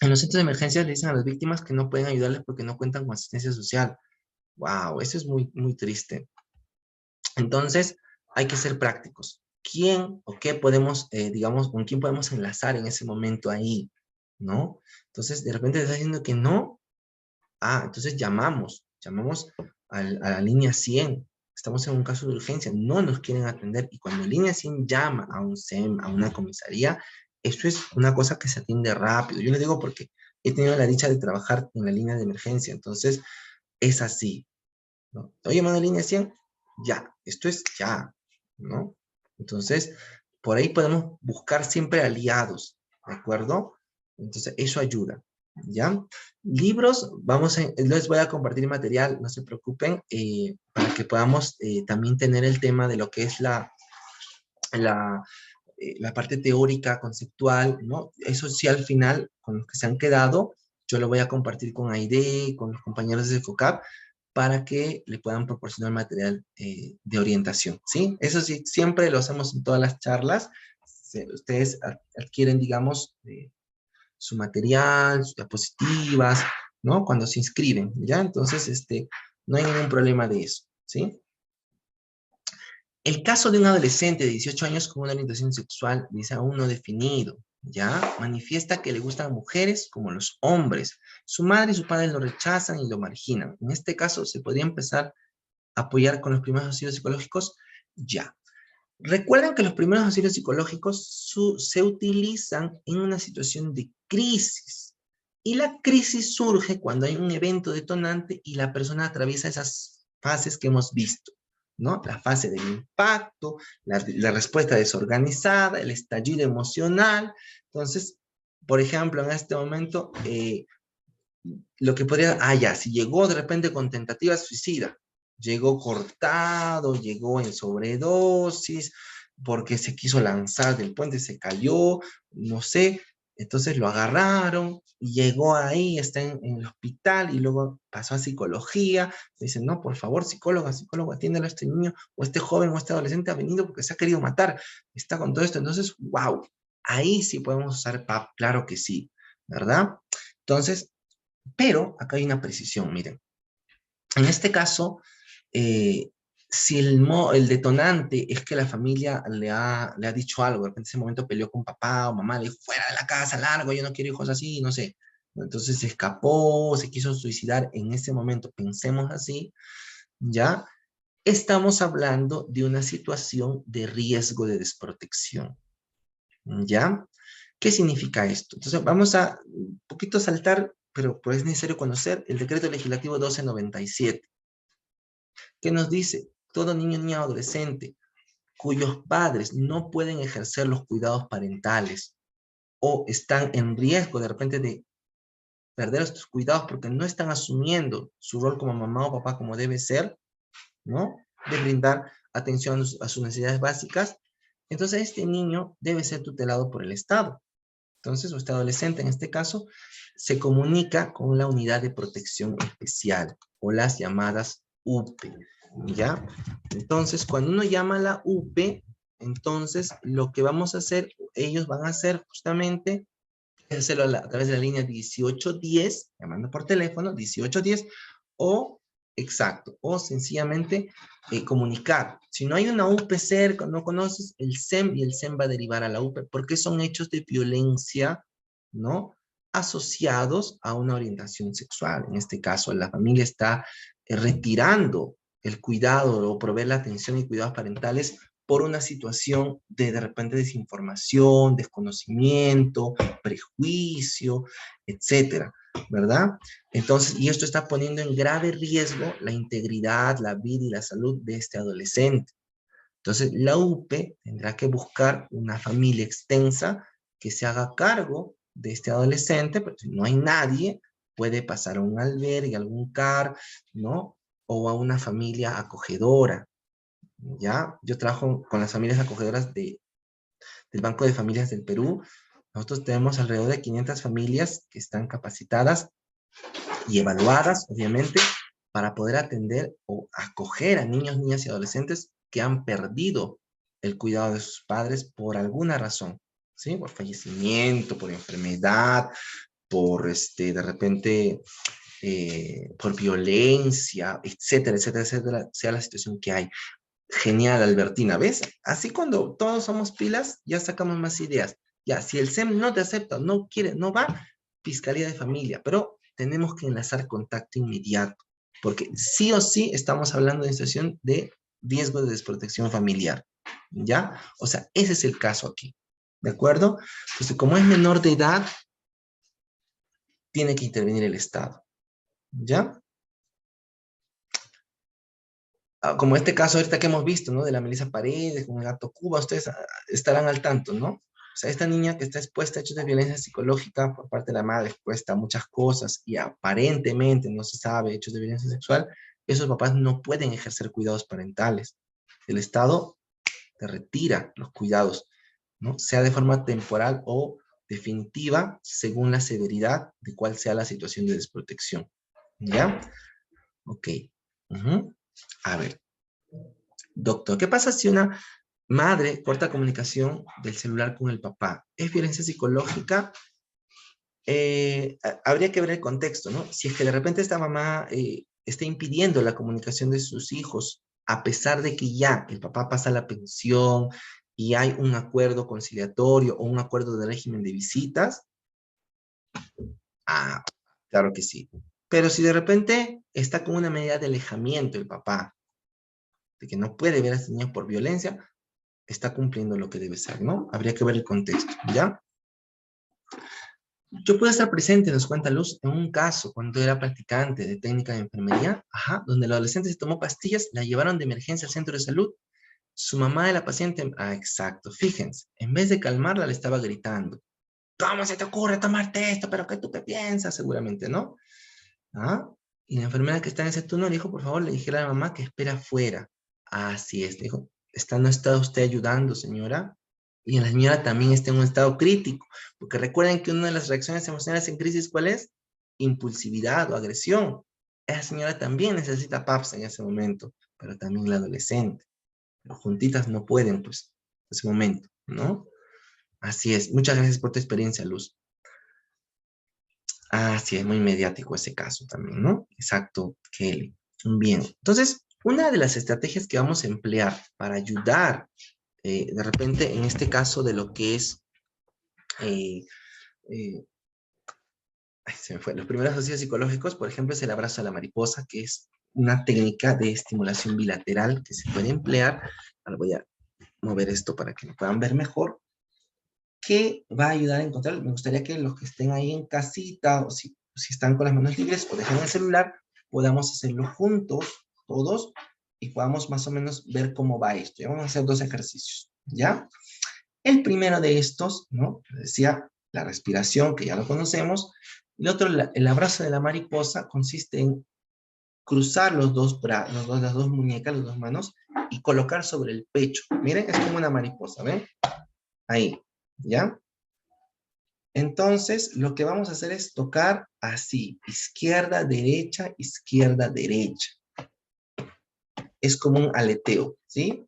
En los centros de emergencia le dicen a las víctimas que no pueden ayudarles porque no cuentan con asistencia social. Wow, eso es muy, muy triste. Entonces, hay que ser prácticos. ¿Quién o qué podemos, digamos, con quién podemos enlazar en ese momento ahí? ¿No? Entonces, de repente te está diciendo que no. Ah, entonces llamamos a la línea 100. Estamos en un caso de urgencia, no nos quieren atender. Y cuando línea 100 llama a un SEM, a una comisaría, eso es una cosa que se atiende rápido. Yo le digo porque he tenido la dicha de trabajar en la línea de emergencia, entonces es así, ¿no? Estoy llamando a línea 100, ya, esto es ya, ¿no? Entonces, por ahí podemos buscar siempre aliados, ¿de acuerdo? Entonces, eso ayuda, ¿ya? Libros, les voy a compartir material, no se preocupen, para que podamos también tener el tema de lo que es la, la parte teórica, conceptual, ¿no? Eso sí, al final, con los que se han quedado, yo lo voy a compartir con Aide, con los compañeros de FOCAP, para que le puedan proporcionar material de orientación, ¿sí? Eso sí, siempre lo hacemos en todas las charlas. Ustedes adquieren, digamos, su material, sus diapositivas, ¿no? Cuando se inscriben, ¿ya? Entonces, no hay ningún problema de eso, ¿sí? El caso de un adolescente de 18 años con una orientación sexual, dice, aún no definido, ¿ya? Manifiesta que le gustan mujeres como los hombres. Su madre y su padre lo rechazan y lo marginan. En este caso, ¿se podría empezar a apoyar con los primeros auxilios psicológicos? Ya. Recuerden que los primeros auxilios psicológicos se utilizan en una situación de crisis. Y la crisis surge cuando hay un evento detonante y la persona atraviesa esas fases que hemos visto, ¿no? La fase del impacto, la respuesta desorganizada, el estallido emocional. Entonces, por ejemplo, en este momento, lo que podría, ya, si llegó de repente con tentativa suicida, llegó cortado, llegó en sobredosis, porque se quiso lanzar del puente, se cayó, no sé, entonces lo agarraron, y llegó ahí, está en el hospital, y luego pasó a psicología, dicen, no, por favor, psicóloga, psicólogo, atiéndelo a este niño, o este joven, o este adolescente ha venido porque se ha querido matar, está con todo esto, entonces, wow, ahí sí podemos usar PAP, claro que sí, ¿verdad? Entonces, pero acá hay una precisión, miren. En este caso, si el detonante es que la familia le ha dicho algo, de repente en ese momento peleó con papá o mamá, le dijo, fuera de la casa, largo, yo no quiero hijos así, no sé. Entonces se escapó, se quiso suicidar en ese momento, pensemos así, ¿ya? Estamos hablando de una situación de riesgo de desprotección, ¿ya? ¿Qué significa esto? Entonces vamos a un poquito saltar, pero pues es necesario conocer el decreto legislativo 1297, que nos dice, todo niño, niña o adolescente cuyos padres no pueden ejercer los cuidados parentales o están en riesgo de repente de perder estos cuidados porque no están asumiendo su rol como mamá o papá como debe ser, ¿no? De brindar atención a sus necesidades básicas, entonces este niño debe ser tutelado por el Estado. Entonces, este adolescente en este caso se comunica con la unidad de protección especial o las llamadas UPE, ¿ya? Entonces, cuando uno llama a la UPE, entonces lo que vamos a hacer, ellos van a hacer justamente, es hacerlo a través de la línea 1810, llamando por teléfono, 1810, o exacto, o sencillamente comunicar. Si no hay una UPE cerca, no conoces el SEM, y el SEM va a derivar a la UPE, porque son hechos de violencia, ¿no? Asociados a una orientación sexual. En este caso, la familia está retirando el cuidado o proveer la atención y cuidados parentales por una situación de repente desinformación, desconocimiento, prejuicio, etcétera, ¿verdad? Entonces, y esto está poniendo en grave riesgo la integridad, la vida y la salud de este adolescente. Entonces, la UPE tendrá que buscar una familia extensa que se haga cargo de este adolescente, pero si no hay nadie, puede pasar a un albergue, a algún CAR, ¿no? O a una familia acogedora, ¿ya? Yo trabajo con las familias acogedoras del Banco de Familias del Perú. Nosotros tenemos alrededor de 500 familias que están capacitadas y evaluadas, obviamente, para poder atender o acoger a niños, niñas y adolescentes que han perdido el cuidado de sus padres por alguna razón, ¿sí? Por fallecimiento, por enfermedad, por, de repente, por violencia, etcétera, etcétera, etcétera, sea la situación que hay. Genial, Albertina, ¿ves? Así cuando todos somos pilas, ya sacamos más ideas. Ya, si el SEM no te acepta, no quiere, no va, Fiscalía de Familia, pero tenemos que enlazar contacto inmediato, porque sí o sí estamos hablando de una situación de riesgo de desprotección familiar, ¿ya? O sea, ese es el caso aquí, ¿de acuerdo? Entonces, como es menor de edad, tiene que intervenir el Estado, ¿ya? Como este caso ahorita que hemos visto, ¿no? De la Melissa Paredes, con el gato Cuba, ustedes estarán al tanto, ¿no? O sea, esta niña que está expuesta a hechos de violencia psicológica por parte de la madre, expuesta a muchas cosas y aparentemente no se sabe hechos de violencia sexual, esos papás no pueden ejercer cuidados parentales. El Estado te retira los cuidados, ¿no? Sea de forma temporal o definitiva, según la severidad de cuál sea la situación de desprotección. ¿Ya? Ok. A ver. Doctor, ¿qué pasa si una madre corta comunicación del celular con el papá? ¿Es violencia psicológica? Habría que ver el contexto, ¿no? Si es que de repente esta mamá está impidiendo la comunicación de sus hijos, a pesar de que ya el papá pasa la pensión y hay un acuerdo conciliatorio o un acuerdo de régimen de visitas, ah, claro que sí. Pero si de repente está con una medida de alejamiento el papá, de que no puede ver a este niño por violencia, está cumpliendo lo que debe ser, ¿no? Habría que ver el contexto, ¿ya? Yo pude estar presente, nos cuenta Luz, en un caso cuando era practicante de técnica de enfermería, donde el adolescente se tomó pastillas, la llevaron de emergencia al centro de salud. Su mamá de la paciente, exacto, fíjense, en vez de calmarla le estaba gritando, ¿cómo se te ocurre tomarte esto? ¿Pero qué piensas? Seguramente, ¿no? Y la enfermera que está en ese turno le dijo, por favor, le dijera a la mamá que espera afuera. Así es, le dijo, ¿no está usted ayudando, señora? Y la señora también está en un estado crítico, porque recuerden que una de las reacciones emocionales en crisis, ¿cuál es? Impulsividad o agresión. Esa señora también necesita PAPS en ese momento, pero también la adolescente. Pero juntitas no pueden, pues, en ese momento, ¿no? Así es. Muchas gracias por tu experiencia, Luz. Sí, es muy mediático ese caso también, ¿no? Exacto, Kelly. Bien, entonces, una de las estrategias que vamos a emplear para ayudar, de repente, en este caso de lo que es, se me fue, los primeros ejercicios psicológicos, por ejemplo, es el abrazo a la mariposa, que es una técnica de estimulación bilateral que se puede emplear. Ahora voy a mover esto para que lo puedan ver mejor, que va a ayudar a encontrar, me gustaría que los que estén ahí en casita, o si están con las manos libres o dejan el celular, podamos hacerlo juntos, todos, y podamos más o menos ver cómo va esto. Ya vamos a hacer 2 ejercicios, ¿ya? El primero de estos, ¿no? Decía, la respiración, que ya lo conocemos. El otro, el abrazo de la mariposa, consiste en cruzar las dos muñecas, las dos manos, y colocar sobre el pecho. Miren, es como una mariposa, ¿ven? Ahí, ¿ya? Entonces, lo que vamos a hacer es tocar así, izquierda, derecha, izquierda, derecha. Es como un aleteo, ¿sí?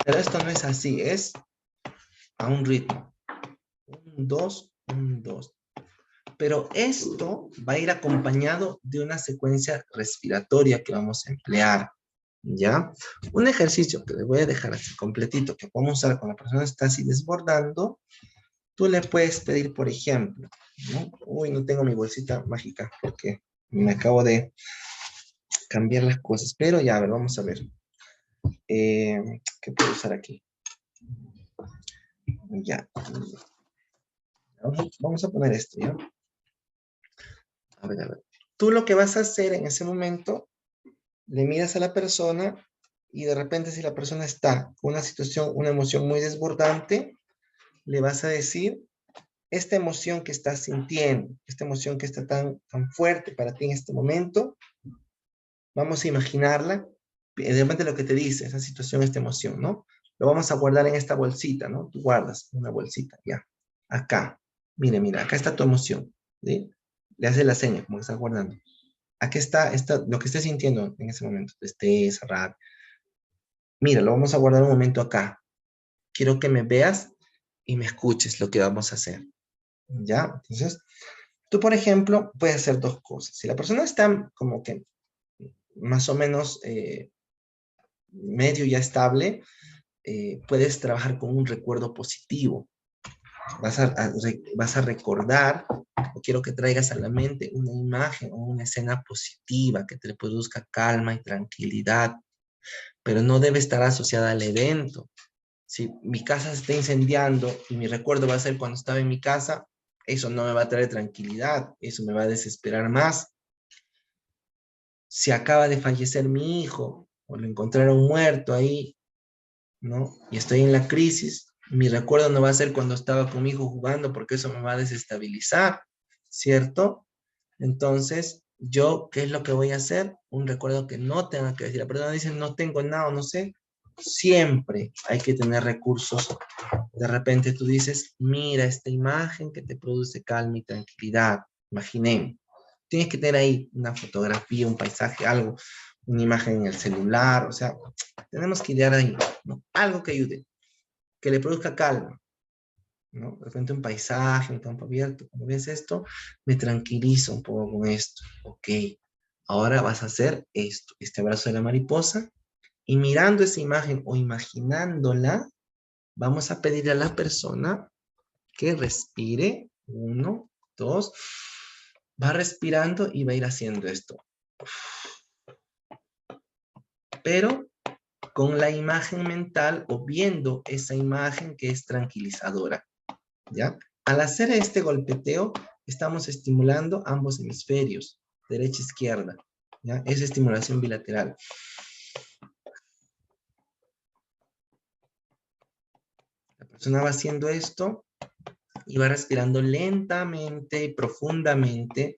Pero esto no es así, es a un ritmo. 1, 2, 1, 2. Pero esto va a ir acompañado de una secuencia respiratoria que vamos a emplear, ¿ya? Un ejercicio que les voy a dejar así completito, que podemos usar cuando la persona está así desbordando. Tú le puedes pedir, por ejemplo, ¿no? Uy, no tengo mi bolsita mágica porque me acabo de cambiar las cosas. Pero ya, a ver, vamos a ver. ¿Qué puedo usar aquí? Ya. Vamos a poner esto, ¿ya? A ver, a ver. Tú lo que vas a hacer en ese momento, le miras a la persona y de repente si la persona está con una situación, una emoción muy desbordante, le vas a decir, esta emoción que estás sintiendo, esta emoción que está tan fuerte para ti en este momento, vamos a imaginarla, de repente lo que te dice, esa situación, esta emoción, ¿no? Lo vamos a guardar en esta bolsita, ¿no? Tú guardas una bolsita, ya. Acá. Mira, acá está tu emoción, ¿sí? Le haces la seña, como que estás guardando. Aquí está lo que estés sintiendo en ese momento, tristeza, rabia. Mira, lo vamos a guardar un momento acá. Quiero que me veas y me escuches lo que vamos a hacer, ¿ya? Entonces, tú, por ejemplo, puedes hacer dos cosas. Si la persona está como que más o menos medio ya estable, puedes trabajar con un recuerdo positivo. Vas a recordar, o quiero que traigas a la mente una imagen o una escena positiva que te produzca calma y tranquilidad, pero no debe estar asociada al evento. Si mi casa se está incendiando y mi recuerdo va a ser cuando estaba en mi casa, eso no me va a traer tranquilidad, eso me va a desesperar más. Si acaba de fallecer mi hijo o lo encontraron muerto ahí, ¿no? Y estoy en la crisis, mi recuerdo no va a ser cuando estaba con mi hijo jugando porque eso me va a desestabilizar, ¿cierto? Entonces, yo, ¿qué es lo que voy a hacer? Un recuerdo que no tenga que decir. La persona dice, no tengo nada o no sé. Siempre hay que tener recursos. De repente tú dices, mira esta imagen que te produce calma y tranquilidad. Imaginemos. Tienes que tener ahí una fotografía, un paisaje, algo, una imagen en el celular. O sea, tenemos que idear ahí, ¿no? Algo que ayude, que le produzca calma, ¿no? De repente un paisaje, un campo abierto. Cuando ves esto, me tranquilizo un poco con esto. Ok, ahora vas a hacer esto, este abrazo de la mariposa. Y mirando esa imagen o imaginándola, vamos a pedir a la persona que respire. 1, 2. Va respirando y va a ir haciendo esto. Pero con la imagen mental o viendo esa imagen que es tranquilizadora, ¿ya? Al hacer este golpeteo, estamos estimulando ambos hemisferios, derecha e izquierda, ¿ya? Es estimulación bilateral. La persona va haciendo esto y va respirando lentamente y profundamente.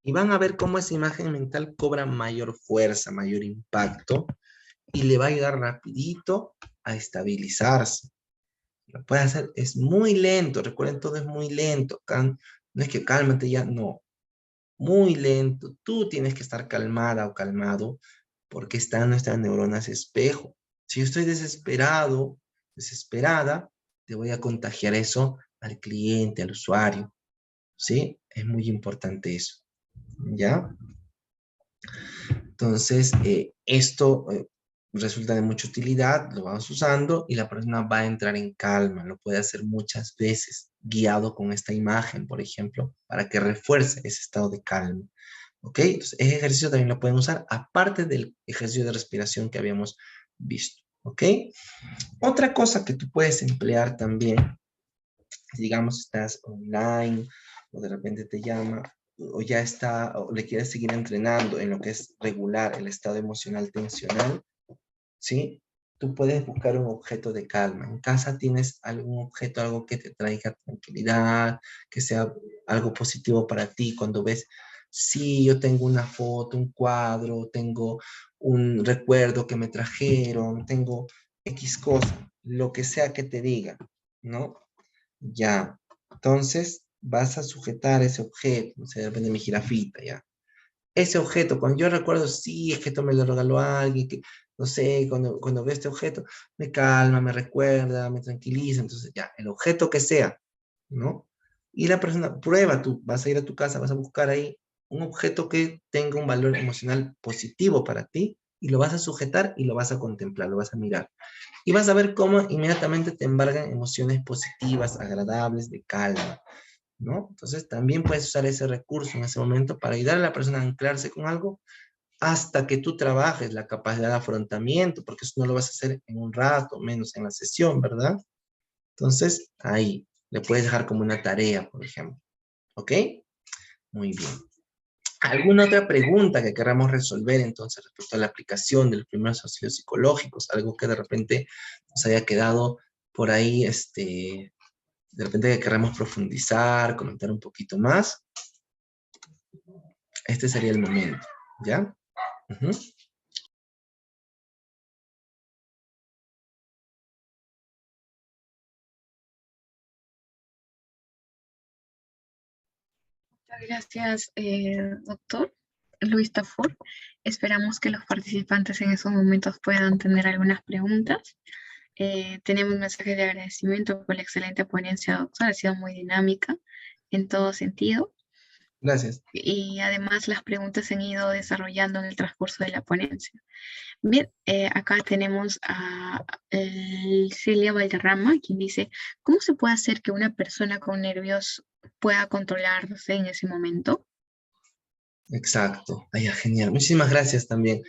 Y van a ver cómo esa imagen mental cobra mayor fuerza, mayor impacto, y le va a ayudar rapidito a estabilizarse. Lo puede hacer, es muy lento, recuerden, todo es muy lento. No es que cálmate ya, no. Muy lento. Tú tienes que estar calmada o calmado porque están nuestras neuronas espejo. Si yo estoy desesperado, desesperada, te voy a contagiar eso al cliente, al usuario. ¿Sí? Es muy importante eso. ¿Ya? Entonces, esto resulta de mucha utilidad, lo vamos usando y la persona va a entrar en calma, lo puede hacer muchas veces, guiado con esta imagen, por ejemplo, para que refuerce ese estado de calma. ¿Ok? Entonces, ese ejercicio también lo pueden usar, aparte del ejercicio de respiración que habíamos visto. ¿Ok? Otra cosa que tú puedes emplear también, digamos, estás online o de repente te llama o ya está, o le quieres seguir entrenando en lo que es regular el estado emocional tensional, ¿sí? Tú puedes buscar un objeto de calma. En casa tienes algún objeto, algo que te traiga tranquilidad, que sea algo positivo para ti. Cuando ves, sí, yo tengo una foto, un cuadro, tengo un recuerdo que me trajeron, tengo X cosa, lo que sea que te diga, ¿no? Ya. Entonces vas a sujetar ese objeto, no sé, depende de mi jirafita, ya. Ese objeto, cuando yo recuerdo, sí, es que esto me lo regaló alguien, que no sé, cuando veo este objeto, me calma, me recuerda, me tranquiliza, entonces ya, el objeto que sea, ¿no? Y la persona, prueba tú, vas a ir a tu casa, vas a buscar ahí un objeto que tenga un valor emocional positivo para ti, y lo vas a sujetar y lo vas a contemplar, lo vas a mirar. Y vas a ver cómo inmediatamente te embargan emociones positivas, agradables, de calma. ¿no? Entonces también puedes usar ese recurso en ese momento para ayudar a la persona a anclarse con algo hasta que tú trabajes la capacidad de afrontamiento, porque eso no lo vas a hacer en un rato, menos en la sesión, ¿verdad? Entonces, ahí, le puedes dejar como una tarea, por ejemplo. ¿Ok? Muy bien. ¿Alguna otra pregunta que queramos resolver entonces respecto a la aplicación de los primeros auxilios psicológicos? Algo que de repente nos haya quedado por ahí, de repente que queramos profundizar, comentar un poquito más. Este sería el momento, ¿ya? Ujú. Muchas gracias, doctor Luis Tafur. Esperamos que los participantes en esos momentos puedan tener algunas preguntas. Tenemos un mensaje de agradecimiento por la excelente ponencia, doctor. Ha sido muy dinámica en todo sentido. Gracias. Y además las preguntas se han ido desarrollando en el transcurso de la ponencia. Bien, acá tenemos a Celia Valderrama, quien dice, ¿cómo se puede hacer que una persona con nervios pueda controlarse en ese momento? Exacto. Ay, genial. Muchísimas gracias también.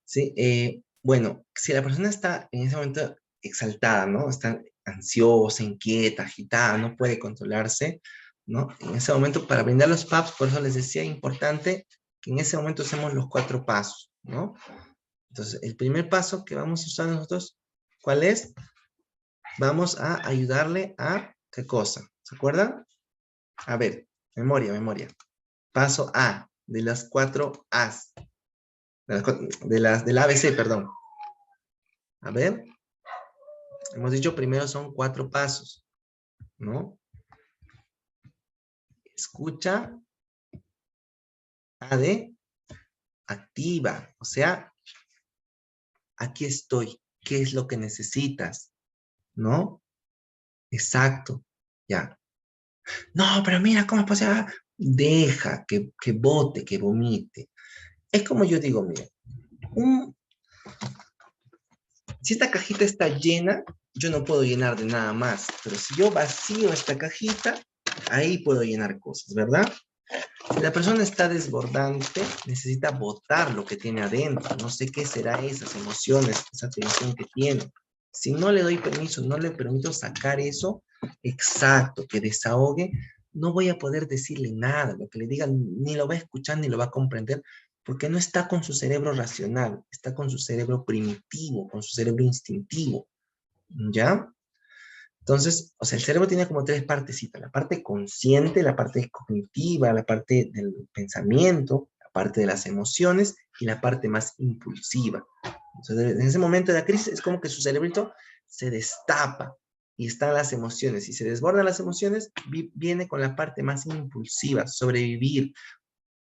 Sí, bueno, si la persona está en ese momento exaltada, ¿no? Está ansiosa, inquieta, agitada, no puede controlarse, ¿no? En ese momento, para brindar los PAPs, por eso les decía, importante que en ese momento hacemos los 4 pasos, ¿no? Entonces, el primer paso que vamos a usar nosotros, ¿cuál es? Vamos a ayudarle a, ¿qué cosa? ¿Se acuerdan? A ver, memoria. Paso A, de las 4 A's, del ABC, perdón. A ver, hemos dicho primero son 4 pasos, ¿no? Escucha, A de activa, o sea, aquí estoy, ¿qué es lo que necesitas? ¿No? Exacto, ya. No, pero mira, ¿cómo es posible? Deja que bote, que vomite. Es como yo digo, mira, un, si esta cajita está llena, yo no puedo llenar de nada más, pero si yo vacío esta cajita, ahí puedo llenar cosas, ¿verdad? Si la persona está desbordante, necesita botar lo que tiene adentro. No sé qué será esas emociones, esa tensión que tiene. Si no le doy permiso, no le permito sacar eso, exacto, que desahogue, no voy a poder decirle nada. Lo que le diga ni lo va a escuchar ni lo va a comprender, porque no está con su cerebro racional, está con su cerebro primitivo, con su cerebro instintivo. ¿Ya? Entonces, o sea, el cerebro tiene como 3 partecitas, la parte consciente, la parte cognitiva, la parte del pensamiento, la parte de las emociones y la parte más impulsiva. Entonces, en ese momento de la crisis es como que su cerebrito se destapa y están las emociones. Si se desbordan las emociones, viene con la parte más impulsiva, sobrevivir,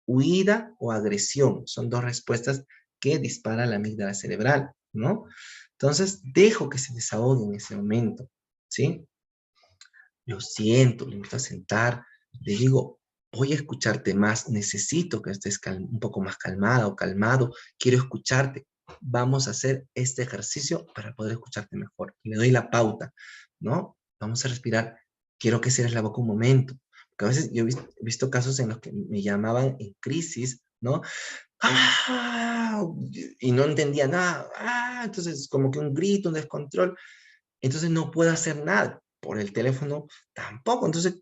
huida o agresión. Son 2 respuestas que dispara la amígdala cerebral, ¿no? Entonces, dejo que se desahogue en ese momento, ¿sí? Lo siento, le invito a sentar, le digo, voy a escucharte más, necesito que estés un poco más calmada o calmado, quiero escucharte, vamos a hacer este ejercicio para poder escucharte mejor. Y le doy la pauta, ¿no? Vamos a respirar, quiero que cierres la boca un momento, porque a veces yo he visto casos en los que me llamaban en crisis, ¿no? ¡Ah! Y no entendía nada, ¡ah! Entonces como que un grito, un descontrol, entonces no puedo hacer nada. Por el teléfono tampoco. Entonces,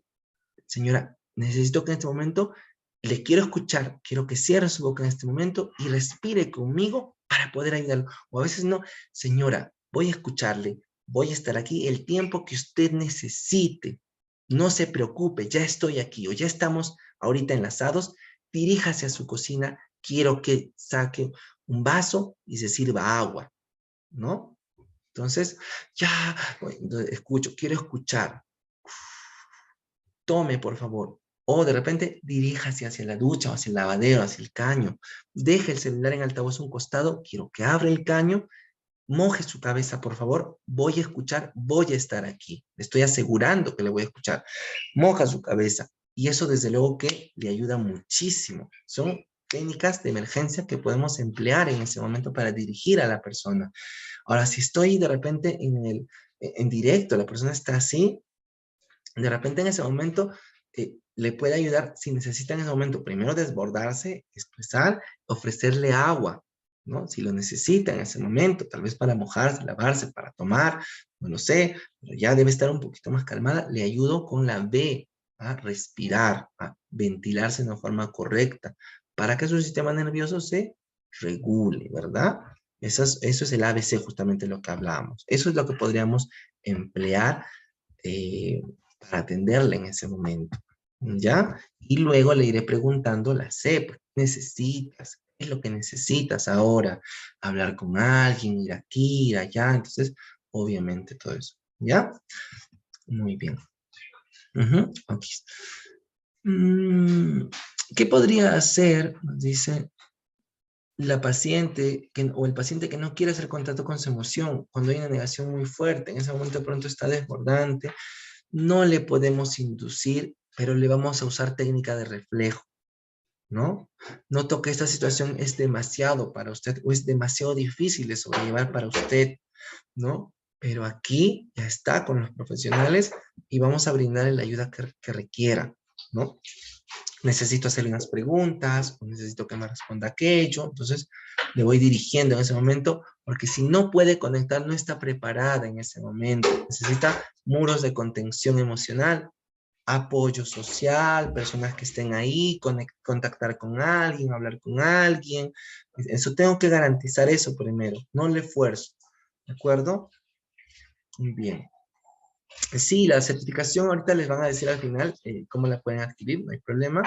señora, necesito que en este momento le quiero escuchar, quiero que cierre su boca en este momento y respire conmigo para poder ayudarlo. O a veces no, señora, voy a escucharle, voy a estar aquí el tiempo que usted necesite. No se preocupe, ya estoy aquí o ya estamos ahorita enlazados. Diríjase a su cocina, quiero que saque un vaso y se sirva agua, ¿no? Entonces, ya, escucho, quiero escuchar. Tome, por favor. O de repente, diríjase hacia la ducha o hacia el lavadero, hacia el caño. Deje el celular en altavoz a un costado. Quiero que abra el caño. Moje su cabeza, por favor. Voy a escuchar, voy a estar aquí. Le estoy asegurando que le voy a escuchar. Moja su cabeza. Y eso, desde luego, que le ayuda muchísimo. Son técnicas de emergencia que podemos emplear en ese momento para dirigir a la persona. Ahora, si estoy de repente en directo, la persona está así, de repente en ese momento le puede ayudar si necesita en ese momento primero desbordarse, expresar, ofrecerle agua, ¿no? Si lo necesita en ese momento, tal vez para mojarse, lavarse, para tomar, no lo sé, pero ya debe estar un poquito más calmada. Le ayudo con la B, a respirar, a ventilarse de una forma correcta, para que su sistema nervioso se regule, ¿verdad? Eso es el ABC, justamente lo que hablábamos. Eso es lo que podríamos emplear eh, para atenderle en ese momento, ¿ya? Y luego le iré preguntando la C, ¿qué necesitas? ¿Qué es lo que necesitas ahora? Hablar con alguien, ir aquí, ir allá, entonces, obviamente todo eso, ¿ya? Muy bien. Ok. Mm, ¿Qué podría hacer? Nos dice la paciente o el paciente que no quiere hacer contacto con su emoción, cuando hay una negación muy fuerte, en ese momento de pronto está desbordante, no le podemos inducir, pero le vamos a usar técnica de reflejo, ¿no? Noto que esta situación es demasiado para usted o es demasiado difícil de sobrellevar para usted, ¿no? Pero aquí ya está con los profesionales y vamos a brindarle la ayuda que requiera, ¿no? Necesito hacerle unas preguntas o necesito que me responda aquello, entonces le voy dirigiendo en ese momento, porque si no puede conectar, no está preparada en ese momento, necesita muros de contención emocional, apoyo social, personas que estén ahí, contactar con alguien, hablar con alguien, eso tengo que garantizar eso primero, no le esfuerzo, ¿de acuerdo? Muy bien. Sí, la certificación ahorita les van a decir al final cómo la pueden adquirir, no hay problema.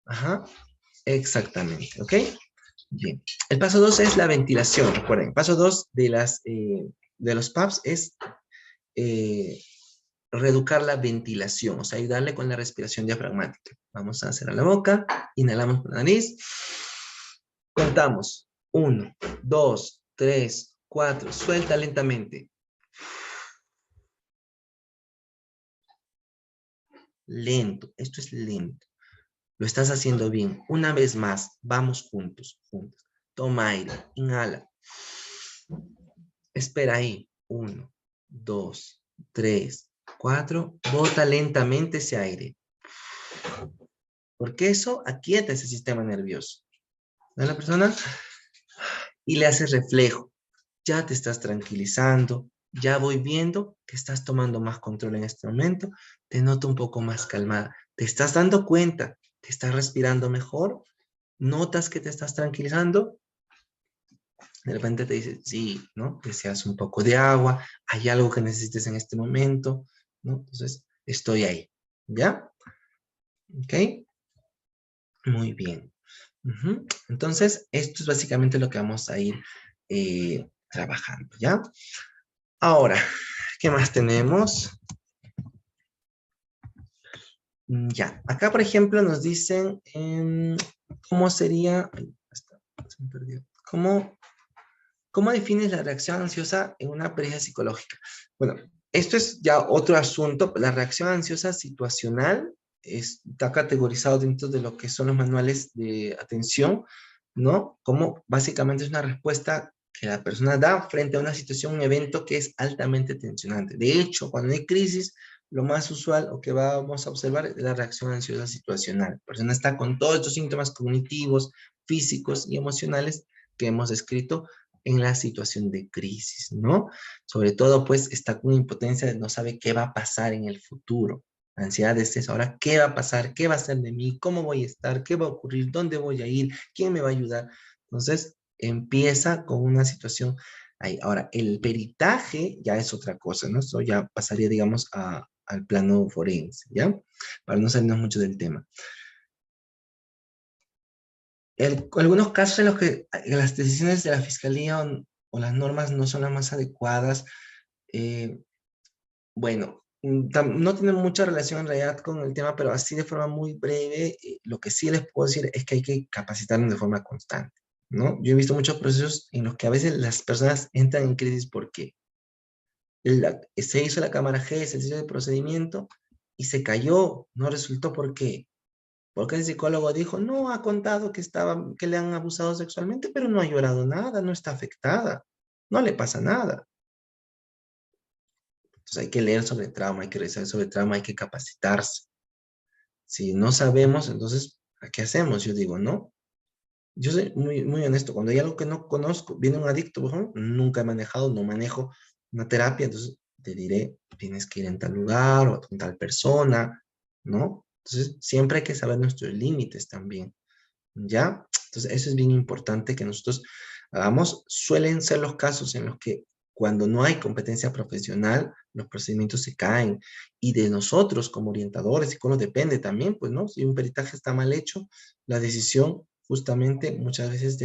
Ajá, exactamente, ¿ok? Bien. El paso 2 es la ventilación, recuerden. El paso 2 de los PAPs es eh, reeducar la ventilación, o sea, ayudarle con la respiración diafragmática. Vamos a cerrar la boca, inhalamos por la nariz, contamos. 1, 2, 3, 4, suelta lentamente. Lento, esto es lento. Lo estás haciendo bien. Una vez más, vamos juntos, juntos. Toma aire, inhala. Espera ahí. 1, 2, 3, 4. Bota lentamente ese aire. Porque eso aquieta ese sistema nervioso. ¿No? La persona y le hace reflejo. Ya te estás tranquilizando. Ya voy viendo que estás tomando más control en este momento. Te noto un poco más calmada. Te estás dando cuenta. Te estás respirando mejor. Notas que te estás tranquilizando. De repente te dice, sí, ¿no? Deseas un poco de agua, hay algo que necesites en este momento, ¿no? Entonces, estoy ahí, ¿ya? ¿Ok? Muy bien. Entonces, esto es básicamente lo que vamos a ir trabajando, ¿ya? Ahora, ¿qué más tenemos? Ya, acá, por ejemplo, nos dicen cómo sería... Ay, se me perdió. ¿Cómo defines la reacción ansiosa en una pareja psicológica? Bueno, esto es ya otro asunto. La reacción ansiosa situacional está categorizado dentro de lo que son los manuales de atención, ¿no? Como básicamente es una respuesta que la persona da frente a una situación, un evento que es altamente tensionante. De hecho, cuando hay crisis, lo más usual o que vamos a observar es la reacción ansiosa situacional. La persona está con todos estos síntomas cognitivos, físicos y emocionales que hemos descrito en la situación de crisis, ¿no? Sobre todo, pues, está con impotencia, no sabe qué va a pasar en el futuro. La ansiedad es eso. Ahora, ¿qué va a pasar? ¿Qué va a ser de mí? ¿Cómo voy a estar? ¿Qué va a ocurrir? ¿Dónde voy a ir? ¿Quién me va a ayudar? Entonces, empieza con una situación ahí. Ahora, el peritaje ya es otra cosa, ¿no? Eso ya pasaría, digamos, al plano forense, ¿ya? Para no salirnos mucho del tema. Algunos casos en los que las decisiones de la fiscalía o las normas no son las más adecuadas, eh, bueno, no tienen mucha relación en realidad con el tema, pero así de forma muy breve, lo que sí les puedo decir es que hay que capacitarnos de forma constante, ¿no? Yo he visto muchos procesos en los que a veces las personas entran en crisis porque se hizo la cámara G, se hizo el procedimiento y se cayó, no resultó porque el psicólogo dijo, no, ha contado que le han abusado sexualmente, pero no ha llorado nada, no está afectada, no le pasa nada. Entonces hay que leer sobre trauma, hay que revisar sobre trauma, hay que capacitarse. Si no sabemos, entonces, ¿a qué hacemos? Yo digo, no. Yo soy muy, muy honesto. Cuando hay algo que no conozco, viene un adicto, por ejemplo, nunca he manejado, no manejo una terapia, entonces te diré, tienes que ir en tal lugar o con tal persona, ¿no? Entonces, siempre hay que saber nuestros límites también, ¿ya? Entonces, eso es bien importante que nosotros hagamos. Suelen ser los casos en los que cuando no hay competencia profesional, los procedimientos se caen. Y de nosotros como orientadores, psicólogos, depende también, pues, ¿no? Si un peritaje está mal hecho, la decisión justamente muchas veces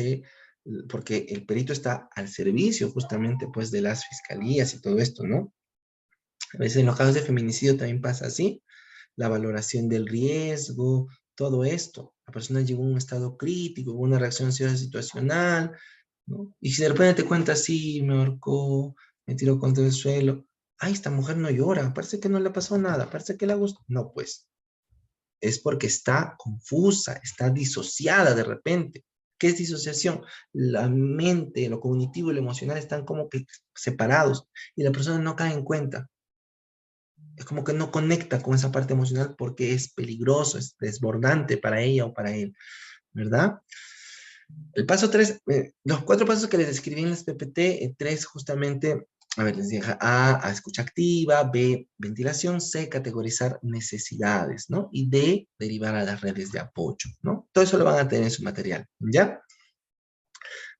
porque el perito está al servicio justamente, pues, de las fiscalías y todo esto, ¿no? A veces en los casos de feminicidio también pasa así, la valoración del riesgo, todo esto. La persona llegó a un estado crítico, hubo una reacción ansiosa situacional, ¿no? Y si de repente te cuenta así, me ahorcó, me tiró contra el suelo, ay, esta mujer no llora, parece que no le pasó nada, parece que le gustó. No, pues, es porque está confusa, está disociada de repente. ¿Qué es disociación? La mente, lo cognitivo y lo emocional están como que separados y la persona no cae en cuenta. Es como que no conecta con esa parte emocional porque es peligroso, es desbordante para ella o para él, ¿verdad? El paso 3, los 4 pasos que les describí en las PPT, 3 justamente, a ver, les dije A, escucha activa, B, ventilación, C, categorizar necesidades, ¿no? Y D, derivar a las redes de apoyo, ¿no? Todo eso lo van a tener en su material, ¿ya?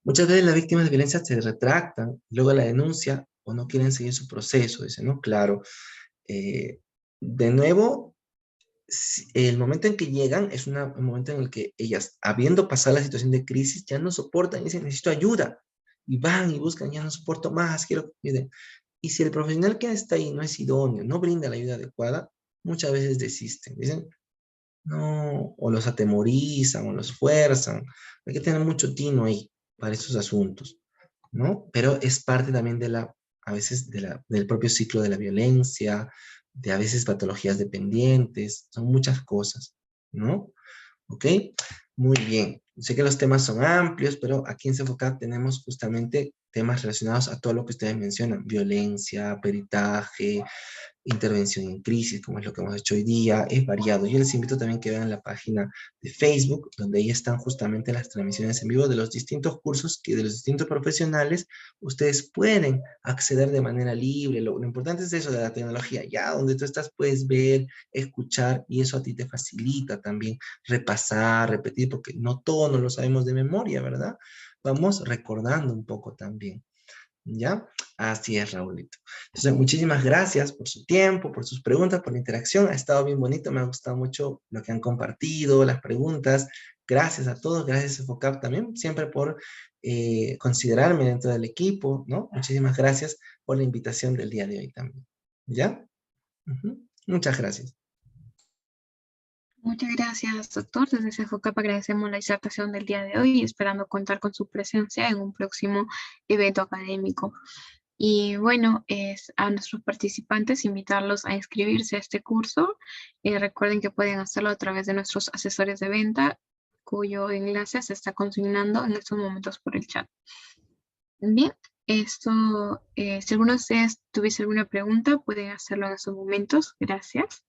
Muchas veces las víctimas de violencia se retractan, luego la denuncia o no quieren seguir su proceso, dicen, ¿no? Claro, eh, de nuevo, el momento en que llegan es un momento en el que ellas, habiendo pasado la situación de crisis, ya no soportan y dicen, necesito ayuda. Y van y buscan, ya no soporto más, quiero que me ayuden. Y si el profesional que está ahí no es idóneo, no brinda la ayuda adecuada, muchas veces desisten. Dicen, no, o los atemorizan, o los fuerzan. Hay que tener mucho tino ahí para esos asuntos, ¿no? Pero es parte también a veces del propio ciclo de la violencia, de a veces patologías dependientes, son muchas cosas, ¿no? ¿Ok? Muy bien. Sé que los temas son amplios, pero aquí en Cefocap tenemos justamente temas relacionados a todo lo que ustedes mencionan, violencia, peritaje, intervención en crisis, como es lo que hemos hecho hoy día, es variado. Yo les invito también que vean la página de Facebook, donde ahí están justamente las transmisiones en vivo de los distintos cursos que de los distintos profesionales ustedes pueden acceder de manera libre. Lo importante es eso de la tecnología, ya donde tú estás puedes ver, escuchar y eso a ti te facilita también repasar, repetir, porque no todo nos lo sabemos de memoria, ¿verdad? Vamos recordando un poco también. ¿Ya? Así es, Raulito. Entonces, muchísimas gracias por su tiempo, por sus preguntas, por la interacción. Ha estado bien bonito, me ha gustado mucho lo que han compartido, las preguntas. Gracias a todos, gracias a Focap también, siempre por considerarme dentro del equipo, ¿no? Muchísimas gracias por la invitación del día de hoy también. ¿Ya? Ujú. Muchas gracias. Muchas gracias, doctor. Desde CEFOCAP agradecemos la disertación del día de hoy y esperando contar con su presencia en un próximo evento académico. Y bueno, es a nuestros participantes invitarlos a inscribirse a este curso. Recuerden que pueden hacerlo a través de nuestros asesores de venta, cuyo enlace se está consignando en estos momentos por el chat. Bien, esto, si alguno de ustedes tuviese alguna pregunta, pueden hacerlo en estos momentos. Gracias.